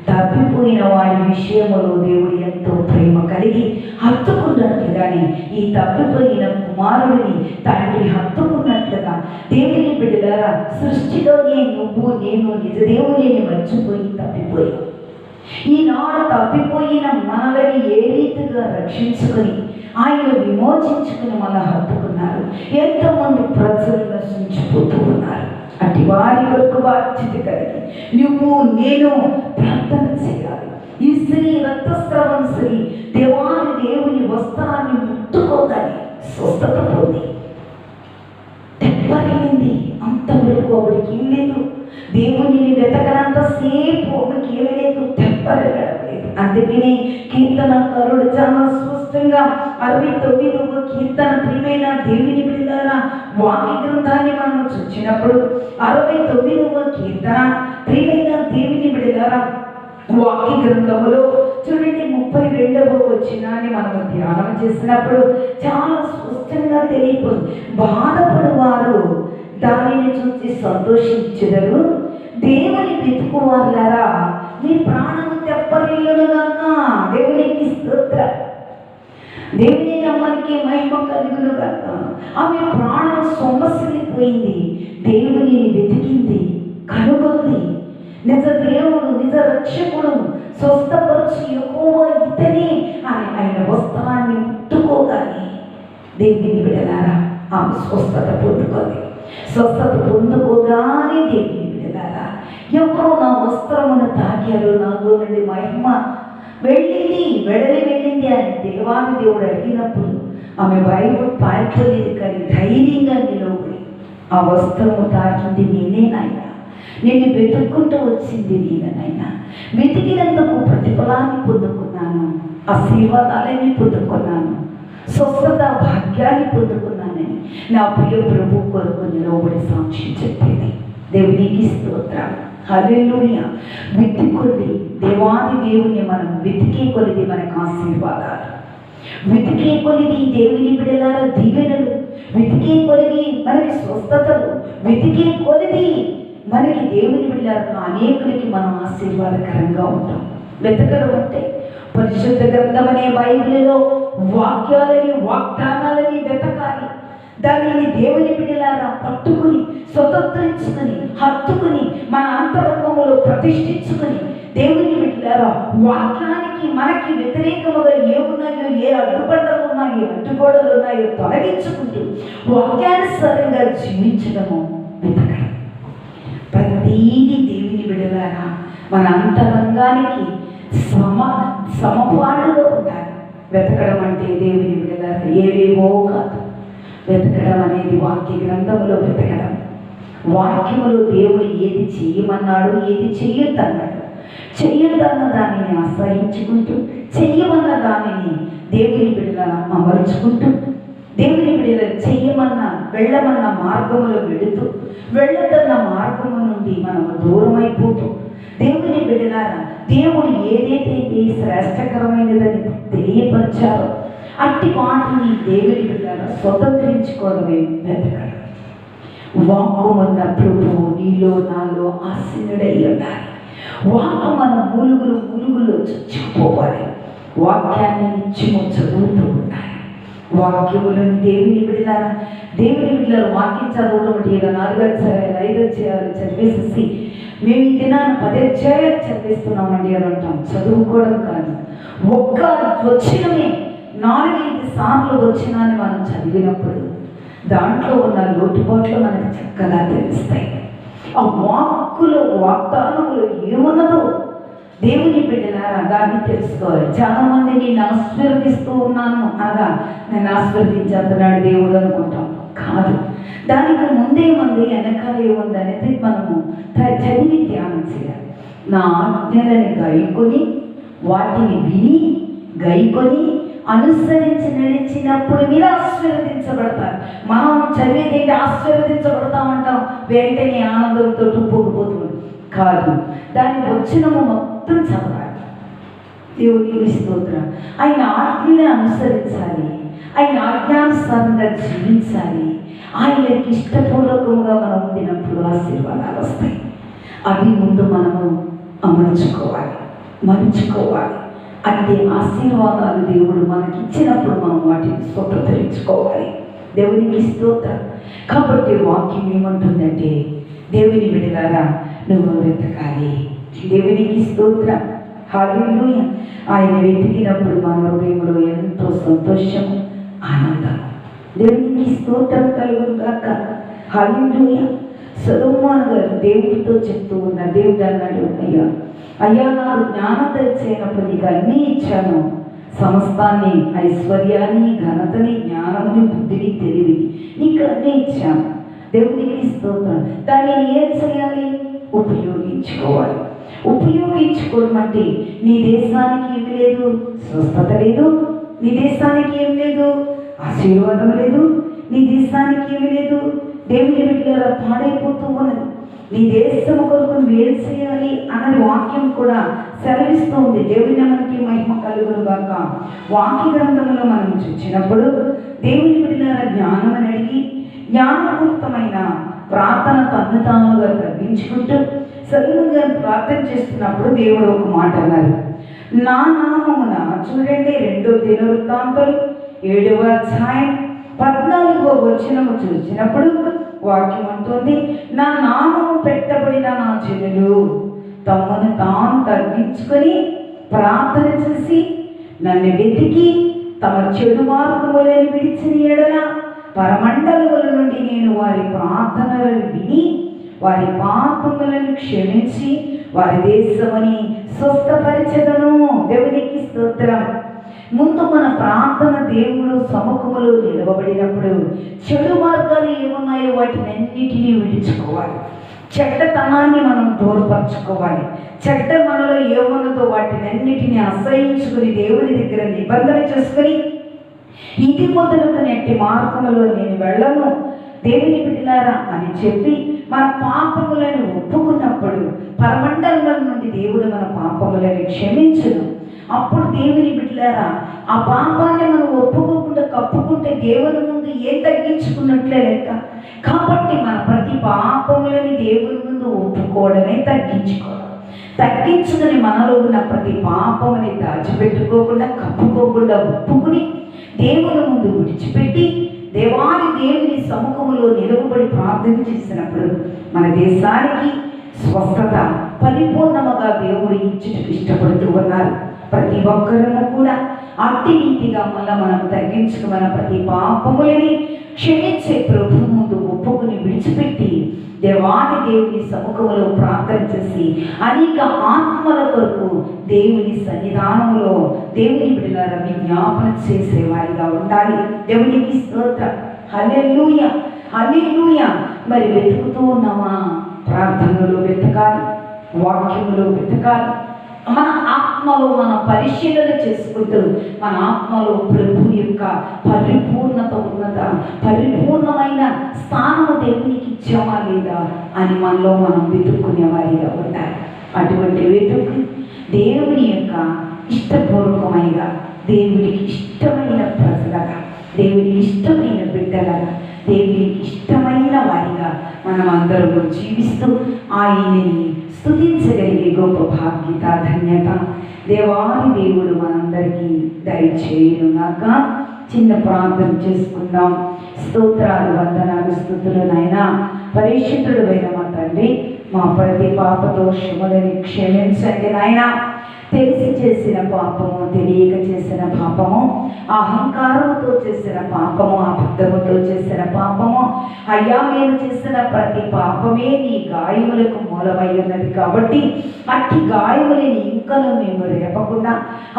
తప్పిపోయిన వారి విషయంలో దేవుడు ఎంతో ప్రేమ కలిగి హత్తుకున్నట్లుగానే ఈ తప్పిపోయిన కుమారుడిని తండ్రి హత్తుకున్నట్లుగా దేవుని బిడ్డలారా సృష్టిలోనే నువ్వు నేను నిజ దేవుని మర్చిపోయి తప్పిపోయి ఈనాడు తప్పిపోయిన మనలని ఏ రీతిగా రక్షించుకొని ఆయన విమోచించుకుని మన హత్తుకున్నారు. ఎంతోమంది ప్రజలు నశించిపోతూ ఉన్నారు. అటు వారి వరకు బాధ్యత కలిగి నువ్వు నేను ప్రార్థన చేయాలి. ఈ స్త్రీ రక్తస్రావం స్త్రీ దేవుని వస్త్రాన్ని ముట్టుకోగానే స్వస్థత పొంది తెప్పరింది. అంతవరకు ఆవిడకి ఏం లేదు, దేవుని వెతకనంత సేపు ఆమెకి ఏమీ లేదు, తెప్పరగడలేదు. అందుకనే కీర్తనకారుడు చాలా స్పష్టంగా 69వ కీర్తన ప్రియమైన దేవుని బిడ్డలారా వాక్య గ్రంథాన్ని మనం చూసినప్పుడు 69వ కీర్తన ప్రియమైన దేవుని బిడ్డలారా వాక్య గ్రంథములో చూడండి 32వ వచనాన్ని మనం ధ్యానం చేసినప్పుడు చాలా స్పష్టంగా తెలియపోతుంది. బాధపడు వారు దానిని చూసి సంతోషించెదరు, దేవుని వెతుకువారులారా మీ ప్రాణము తెప్పరిల్లునుగాక. దేవునికి స్తోత్రం. దేవుని నామానికి మహిమ కలుగునుగాక. ఆమె ప్రాణం సొమ్మసిల్లిపోయింది. దేవుని వెతికింది, కనుగొంది. నిజ దేవుడు నిజ రక్షకుడు స్వస్థపరచు యెహోవా ఇతనే అని ఆయన వస్త్రాన్ని ముట్టుకోగానే దేవుని బిడ్డలారా ఆమె స్వస్థత పొందుకోగానే దేవుని బిడ్డలారా ఎవరో నా వస్త్రమును తాకారు, నాలో నుండి మహిమ వెళ్ళింది అని దేవాది దేవుడు అడిగినప్పుడు ఆమె బైబిల్ పారిపోలేదు, కానీ ధైర్యంగా నిలబడి ఆ వస్త్రము తాకింది నేనేనాయన, నేను వెతుక్కుంటూ వచ్చింది నేనైనా, వెతికినందుకు ప్రతిఫలాన్ని పొందుకున్నాను, ఆశీర్వాదాలని పొందుకున్నాను, స్వస్థత భాగ్యాన్ని పొందుకున్నానని నా ప్రియ ప్రభు కొరకు నిలబడి సాక్ష్యం చెప్పేది. దేవునికి స్తోత్రం. హల్లెలూయా. వెతుక్కుంది దేవాది దేవుని మనం వెతికే కొలిది మనకు ఆశీర్వాదాలు, వెతికే కొలిది దేవుని బిడ్డలారా దీవెనలు, వెతికే కొలిది మనకి స్వస్థతలు, వెతికే కొలిది మనకి దేవుని బిడ్డలారా అనేకులకి మనం ఆశీర్వాదకరంగా ఉంటాం. వెతకడం అంటే పరిశుద్ధ గ్రంథం అనే బైబిల్లో వాక్యాలని వాగ్దానాలని వెతకాలి. దానిని దేవుని బిడ్డలారా పట్టుకుని స్వతంత్రించుకుని హత్తుకుని మన అంతరంగంలో ప్రతిష్ఠించుకుని దేవుని బిడ్డలారా వాక్యానికి మనకి వ్యతిరేకముగా ఏమున్నాయో, ఏ అడ్డుపడ్డలు ఉన్నాయో, అడ్డుగోడలు ఉన్నాయో తొలగించుకుంటూ వాక్యానుసారంగా జీవించడము వెతకడం. ప్రతీది దేవుని బిడ్డలారా మన అంతరంగానికి సమపాడుగా ఉండాలి. వెతకడం అంటే దేవుని బిడ్డలారా ఏవేవో కాదు. వెతకడం అనేది వాక్య గ్రంథంలో వెతకడం. వాక్యములో దేవుడు ఏది చేయమన్నాడు, ఏది చెయ్యొద్దన్నాడు, చెయ్యొద్దన్న దానిని ఆశ్రయించుకుంటూ చెయ్యమన్న దానిని దేవుని బిడ్డల అమర్చుకుంటూ దేవుని బిడ్డల చెయ్యమన్న వెళ్ళమన్న మార్గములో వెళుతూ వెళ్ళదన్న మార్గము నుండి మనము దూరమైపోతూ దేవుని బిడ్డలారా దేవుడు ఏదైతే శ్రేష్టకరమైనదని తెలియపరిచారో అట్టి వాటిని దేవుని బిడ్డలారా స్వతంత్రించుకోవడమే వెతకడం. వాక్కు ఉన్న ప్రభువు నీలో నాలో ఆసీనుడై ఉండాలి. వాక్కు మన ములుగులు చచ్చిపోవాలి. వాక్యాన్ని నిత్యము చదువుతూ ఉండాలి. వాక్యములను దేవుని బిడ్డలారు వాక్యం చదవడం అంటే ఇలా 4 అధ్యాయాలు 5 అధ్యాయాలు చదివేసేసి మేము ఈ దినాన్ని 10 అధ్యాయాలు చదివేస్తున్నామండి అని అంటాం. చదువుకోవడం కాదు, ఒక్క వచనమే 4-5 సార్లు వచనాన్ని మనం చదివినప్పుడు దాంట్లో ఉన్న లోటుపాట్లు మనకు చక్కగా తెలుస్తాయి. ఆ వాగ్దానములో ఏమున్నదో దేవుని బిడ్డలారా దాన్ని తెలుసుకోవాలి. చాలా మంది నేను ఆశీర్వదిస్తూ ఉన్నాను అనగా నేను ఆశీర్వదించేస్తున్నాడు దేవుడు అనుకుంటాం. కాదు, దానికి ముందేముంది వెనకాల ఏముంది అనేది మనము చదివి ధ్యానం చేయాలి. నా ఆజ్ఞలను గైకొని వాటిని విని గైకొని అనుసరించి నడిచినప్పుడు మీరు ఆశీర్వదించబడతారు. మనం చదివేది ఆశీర్వదించబడతామంటాం, వెంటనే ఆనందంతో పొంగిపోతుంది. కాదు, దాని వచనము మొత్తం చదవాలి. దేవునికి స్తోత్రం. ఆయన ఆజ్ఞలను అనుసరించాలి, ఆయన ఆజ్ఞానుసారంగా జీవించాలి. ఆయనకి ఇష్టపూర్వకంగా మనం ఉండినప్పుడు ఆశీర్వాదాలు వస్తాయి. అది ముందు మనము మరుచుకోవాలి. అంటే ఆశీర్వాదాలు దేవుడు మనకి ఇచ్చినప్పుడు మనం వాటిని స్వతంత్రించుకోవాలి. దేవునికి స్తోత్రం. కాబట్టి వాక్యం ఏమంటుందంటే, దేవుని బిడ్డలారా నువ్వు వెతకాలి. దేవునికి స్తోత్రం. హల్లెలూయా. ఆయన వెతికినప్పుడు మన హృదయంలో ఎంతో సంతోషం, ఆనందం. దేవునికి స్తోత్రం కలుగును గాక. హల్లెలూయా. సొలొమోను గారు దేవుడితో చెప్తూ ఉన్న దేవుడు అన్నాడు, అయ్యా నాకు జ్ఞానం దయచేయనప్పుడు నీకు అన్నీ ఇచ్చాను. సమస్తాన్ని, ఐశ్వర్యాన్ని, ఘనతని, జ్ఞానముని, బుద్ధిని, తెలివిని నీకు అన్నీ ఇచ్చాను. దేవునికి స్తోత్రం. దాన్ని ఏం చేయాలి? ఉపయోగించుకోవడం అంటే నీ దేశానికి ఏమి లేదు, స్వస్థత లేదు. నీ దేశానికి ఏం లేదు, ఆశీర్వాదం లేదు. నీ దేశానికి ఏమి లేదు. దేవుని బిడ్డలారా పాడైపోతూ ఉన్నది. నీ దేశం కొరకు నువ్వేం చేయాలి అన్నది వాక్యం కూడా సెలవిస్తూ ఉంది. దేవుని మనకి మహిమ కలుగును గాక. వాక్య గ్రంథంలో మనం చూసినప్పుడు దేవుని బిడ్డలారా జ్ఞానం అని అడిగి జ్ఞానపూరితమైన ప్రార్థన తన్ను తానుగా తగ్గించుకుంటూ సొలొమోను ప్రార్థన చేస్తున్నప్పుడు దేవుడు ఒక మాట అన్నారు, నా నామమున చూడండి 2 దినవృత్తాంతాలు 7వ అధ్యాయం 14వ వచనము చూసినప్పుడు వాక్యం అంటుంది, నా నామము పెట్టబడిన నా జనులు తమను తాను తగ్గించుకొని ప్రార్థన చేసి నన్ను వెతికి తమ చెడు మార్గములను విడిచిన ఎడల పరమండలముల నుండి నేను వారి ప్రార్థనలను విని వారి పాపములను క్షమించి వారి దేశమని స్వస్థపరిచెదను. దేవునికి స్తోత్రం. ముందు మన ప్రార్థన దేవుడు సముఖములో నిలవబడినప్పుడు చెడు మార్గాలు ఏమున్నాయో వాటిని అన్నిటినీ విడిచుకోవాలి. చెడ్డతనాన్ని మనం దూరపరచుకోవాలి. చెడ్డ మనలో ఏమున్నదో వాటిని అన్నిటినీ అసహించుకుని దేవుని దగ్గర నిబంధన చేసుకుని ఇది మొదలుకునేటి మార్గములో నేను వెళ్ళను దేవుని బిడ్డలారా అని చెప్పి మన పాపములను ఒప్పుకున్నప్పుడు పరమండలం నుండి దేవుడు మన పాపములను క్షమించును. అప్పుడు దేవుని బిడ్డలారా ఆ పాపాన్ని మనం ఒప్పుకోకుండా కప్పుకుంటే దేవుని ముందు ఏం తగ్గించుకున్నట్లే లెక్క. కాబట్టి మన ప్రతి పాపములని దేవుని ముందు ఒప్పుకోవడమే తగ్గించుకుని మనలో ఉన్న ప్రతి పాపముని దాచిపెట్టుకోకుండా కప్పుకోకుండా ఒప్పుకుని దేవుని ముందు విడిచిపెట్టి దేవుని సముఖములో నిలవబడి ప్రార్థన చేసినప్పుడు మన దేశానికి స్వస్థత పరిపూర్ణముగా దేవుడు ఇచ్చుటకు ఇష్టపడుతూ ఉన్నారు. ప్రతి ఒక్కరము కూడా అట్టి రీతిగా మనం తగ్గించుకు మన ప్రతి పాపములని క్షమించే ప్రభు ముందు ఒప్పుకుని విడిచిపెట్టి దేవుని సముఖములో ప్రార్థన చేసి అనేక ఆత్మల కొరకు దేవుని సన్నిధానంలో దేవుని బిడ్డలారా విజ్ఞాపన చేసేవారిగా ఉండాలి. దేవునికి స్తోత్రం. హల్లెలూయా, హల్లెలూయా. మరి వెతుకుతూ ఉన్నామా? ప్రార్థనలో వెతకాలి, వాక్యములో వెతకాలి. మన ఆత్మలో మనం పరిశీలన చేసుకుంటూ మన ఆత్మలో ప్రభు యొక్క పరిపూర్ణత ఉన్నదా, పరిపూర్ణమైన స్థానము దేవునికి ఇచ్చామా లేదా అని మనలో మనం వెతుక్కునే వారిగా ఉండాలి. అటువంటి వెతుకు దేవుని యొక్క ఇష్టపూర్వకమైన దేవునికి ఇష్టమైన ప్రజలుగా దేవునికి ఇష్టమైన బిడ్డలుగా దేవునికి ఇష్టమైన వారిగా మనం అందరము జీవిస్తూ ఆయనని స్తుతించగలిగే గొప్ప బాధ్యత, ధన్యత దేవాది దేవుడు మనందరికీ దయచేయునుగాక. చిన్న ప్రార్థన చేసుకుందాం. స్తోత్రాలు, వందనాలు, స్తుతులు నాయనా. పరిశుద్ధుడు అయిన మా తండ్రి, మా ప్రతి పాప దోషములని క్షమించండి నాయనా. తెలిసి చేసిన పాపము, తెలియక చేసిన పాపము, అహంకారంతో చేసిన పాపము, అబద్ధముతో చేసిన పాపము, అయ్యా మేము చేసిన ప్రతి పాపమే నీ గాయములకు మూలమై ఉన్నది కాబట్టి అట్టి గాయములని ఇంకను మేము రేపకుండా,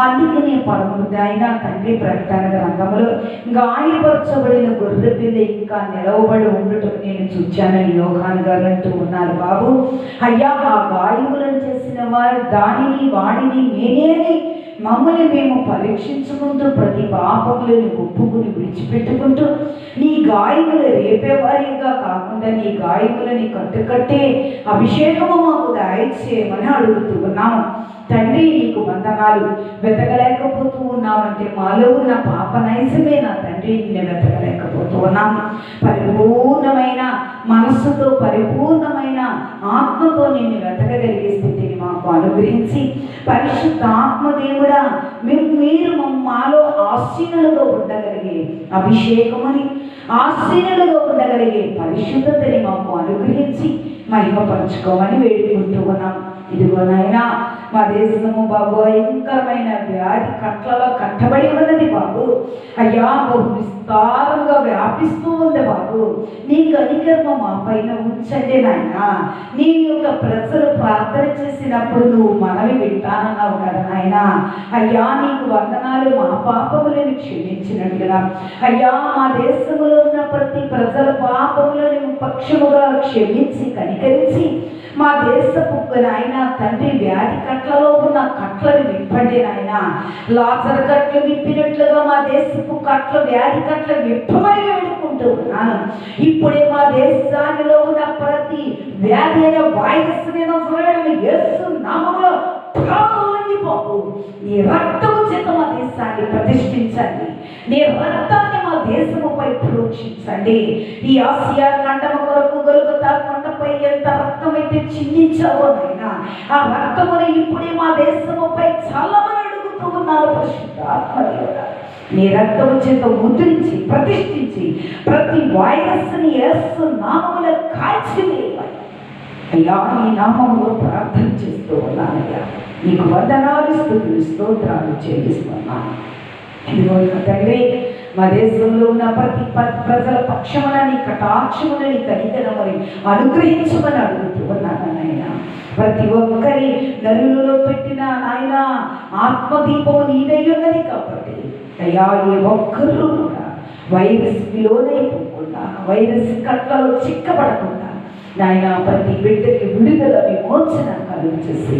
అందుకనే పరముదైన తండ్రి ప్రకటన గ్రంథములో గాయపరచబడిన గొర్రె పిల్ల ఇంకా నిలవబడి ఉండటం నేను చూచానని యోహాను గారు అంటూ ఉన్నారు. బాబు అయ్యా, ఆ గాయములను చేసిన వారు దానిని వాడిని నేనేని మమ్మల్ని మేము పరీక్షించుకుంటూ ప్రతి పాపములను ఒప్పుకుని విడిచిపెట్టుకుంటూ నీ గాయములు రేపేవారిగా కాకుండా నీ గాయములని కట్టుకట్టే అభిషేకము మాకు దయచేయమని అడుగుతూ ఉన్నాము. తండ్రి నీకు వందనాలు. వెతకలేకపోతూ ఉన్నామంటే మాలో ఉన్న పాప నైజమే నా తండ్రి, నిన్ను వెతకలేకపోతూ ఉన్నాము. పరిపూర్ణమైన మనస్సుతో, పరిపూర్ణమైన ఆత్మతో నిన్ను వెతకగలిగే స్థితిని మాకు అనుగ్రహించి, పరిశుద్ధ ఆత్మదేవుడా మీరు మాలో ఆశీనులుగా ఉండగలిగే అభిషేకముని, ఆశీనులుగా ఉండగలిగే పరిశుద్ధతని మాకు అనుగ్రహించి మహిమపరచుకోమని వేడుకుంటూ ఉన్నాం. ఇదిగో నాయనా, మా దేశము బాబు భయంకరమైన వ్యాధి కట్లలో కట్టబడి ఉన్నది బాబు. అయ్యా, బహు విస్తారంగా వ్యాపిస్తూ ఉంది బాబు. నీ కనికర్మ మా పైన ఉంచండి నాయనా. నీ యొక్క ప్రజలు ప్రార్థన చేసినప్పుడు నువ్వు మనవి వింటానన్నావు కదా నాయనా. అయ్యా, నీకు వందనాలు. మా పాపములను క్షమించినట్లుగా అయ్యా, మా దేశంలో ఉన్న ప్రతి ప్రజల పాపములను పక్షముగా క్షమించి కనికరించి మా దేశపు నాయన తండ్రి వ్యాధి కట్లలో ఉన్న కట్లను విప్పండి నాయన. లాజరు కట్లు విప్పినట్లుగా మా దేశపు కట్ల వ్యాధి కట్ల విప్పమని వేడుకుంటూ ఉన్నాను. ఇప్పుడే మా దేశానిలో ఉన్న ప్రతి వ్యాధి అయిన వైరస్ యేసు నామములో బాబు నీ రక్తము చేత మా దేశాన్ని ప్రతిష్ఠించండి. నీ రక్తాన్ని మా దేశముపై ప్రోక్షించండి. ఈ ఆసియా ఖండము కొరకు గొల్గొతా కొండపై ఎంత రక్తమైతే చిందించావో నాయనా, ఆ రక్తమును ఇప్పుడే మా దేశముపై చల్లమని అడుగుతూ ఉన్నారు. పరిశుద్ధాత్మదేవుడా, నీ రక్తము చేత ముద్రించి ప్రతిష్ఠించి ప్రతి వైరస్ని యేసు నామములో కాల్చివేయాలి. అయ్యా, నీ నామములో ప్రార్థన చేస్తూ ఉన్నానయ్యా. నీకు వందనాలు, స్తుతులు, స్తోత్రాలు చెల్లిస్తున్నాను. ఇదిగో తండ్రి, మా దేశంలో ఉన్న ప్రతి ప్రజల పక్షమున నీ కటాక్షమున నీ కనికరమని అనుగ్రహించమని అడుగుతూ ఉన్నాను నాయన. ప్రతి ఒక్కరి నరులలో పెట్టిన నాయన ఆత్మదీపము నీదై ఉన్నది కాబట్టి అయ్యా, ఏ ఒక్కరు కూడా వైరస్కి లోనైపోకుండా, వైరస్ కట్లలో చిక్కబడకుండా నాయన ప్రతి బిడ్డకి విడుదల, విమోచన కలుగజేసి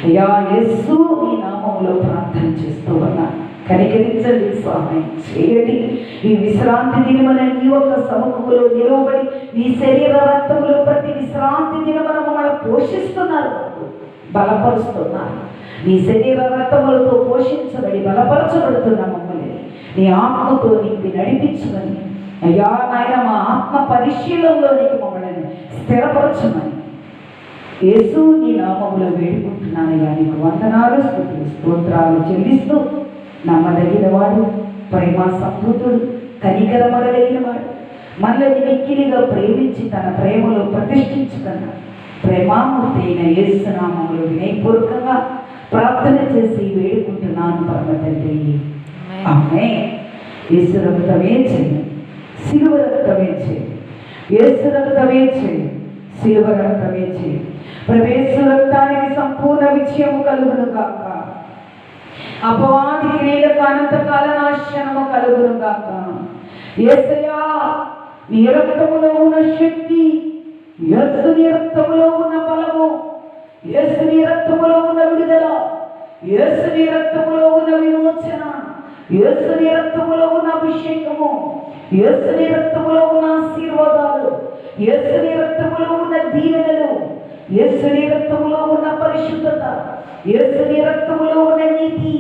అయ్యా యేసు నీ నామములో ప్రార్థన చేస్తూ ఉన్నాను. కనికరించండి, సహాయం చేయండి. ఈ విశ్రాంతి దినమున నీ యొక్క సముఖములో నిలవబడి నీ శరీర రక్తములో ప్రతి విశ్రాంతి దినమున మమ్మల్ని పోషిస్తున్నారు, బలపరుస్తున్నారు. నీ శరీర రక్తములతో పోషించబడి బలపరచబడుతున్న మమ్మల్ని నీ ఆత్మతో నింపి నడిపించమని అయ్యా నాయన మా ఆత్మ పరిశీలనలోనికి మమ్మల్ని స్థిరపరచమని యేసు నీ నామములో వేడుకుంటున్నానయ్యా. నీకు వందనాలు, స్తుతులు, స్తోత్రాలు చెల్లిస్తూ నమ్మదగిన వాడు, ప్రేమ సంతృతుడు, కనికరమగలిగిన వాడు, మనల్ని మిక్కిలిగా ప్రేమించి తన ప్రేమలో ప్రతిష్ఠించుకున్న ప్రేమామూర్తి అయిన యేసు నామములో వినయపూర్వకంగా ప్రార్థన చేసి వేడుకుంటున్నాను పరమ తండ్రి. ఆమేన్. యేసు రక్తమే చేయండి, సిలువ రక్తమే చేయండి, యేసు రక్తమే చేయండి, సిలువ రక్తమే చేయండి. ప్రవేశ రక్తానికి సంపూర్ణ విజయము కలుగును గాక. అపవాది క్రియలకు అనంతకాల నాశనము కలుగును గాక. యేసయ్యా, నీ రక్తములో ఉన్న శక్తి, యేసు నీ రక్తములో ఉన్న బలము, యేసు నీ రక్తములో ఉన్న విడుదల, యేసు నీ రక్తములో ఉన్న విమోచన, యేసు నీ రక్తములో ఉన్న అభిషేకము, యేసు నీ రక్తములో ఉన్న ఆశీర్వాదాలు, యేసు నీ రక్తములో ఉన్న దీవెనలు, యేసు నీ రక్తములో ఉన్న పరిశుద్ధత, యేసు నీ రక్తములో ఉన్న నీతి,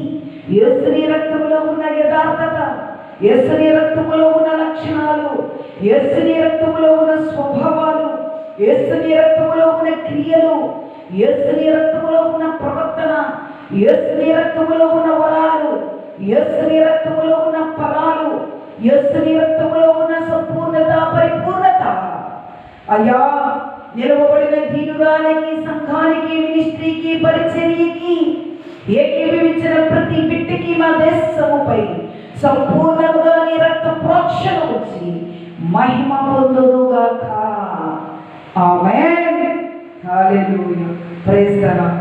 యేసు నీ రక్తములో ఉన్న యథార్థత, యేసుని రక్తములో ఉన్న లక్షణాలు, యేసుని రక్తములో ఉన్న స్వభావాలు, యేసుని రక్తములో ఉన్న క్రియలు, యేసుని రక్తములో ఉన్న ప్రవర్తన, యేసుని రక్తములో ఉన్న వరాలు, యేసుని రక్తములో ఉన్న ఫలాలు, యేసుని రక్తములో ఉన్న సంపూర్ణత, పరిపూర్ణత. అయ్యా, నిలవబడిన దీనురానికి, సంఘానికి, మినిస్ట్రీకి, పరిచర్యకి ఏకీభవించిన ప్రతి బిడ్డకి మా దేశముపై సంపూర్ణంగా నీ రక్త ప్రోక్షణ వచ్చి మహిమ పొందుగాక. ఆమేన్. హల్లెలూయా. Praise the lord.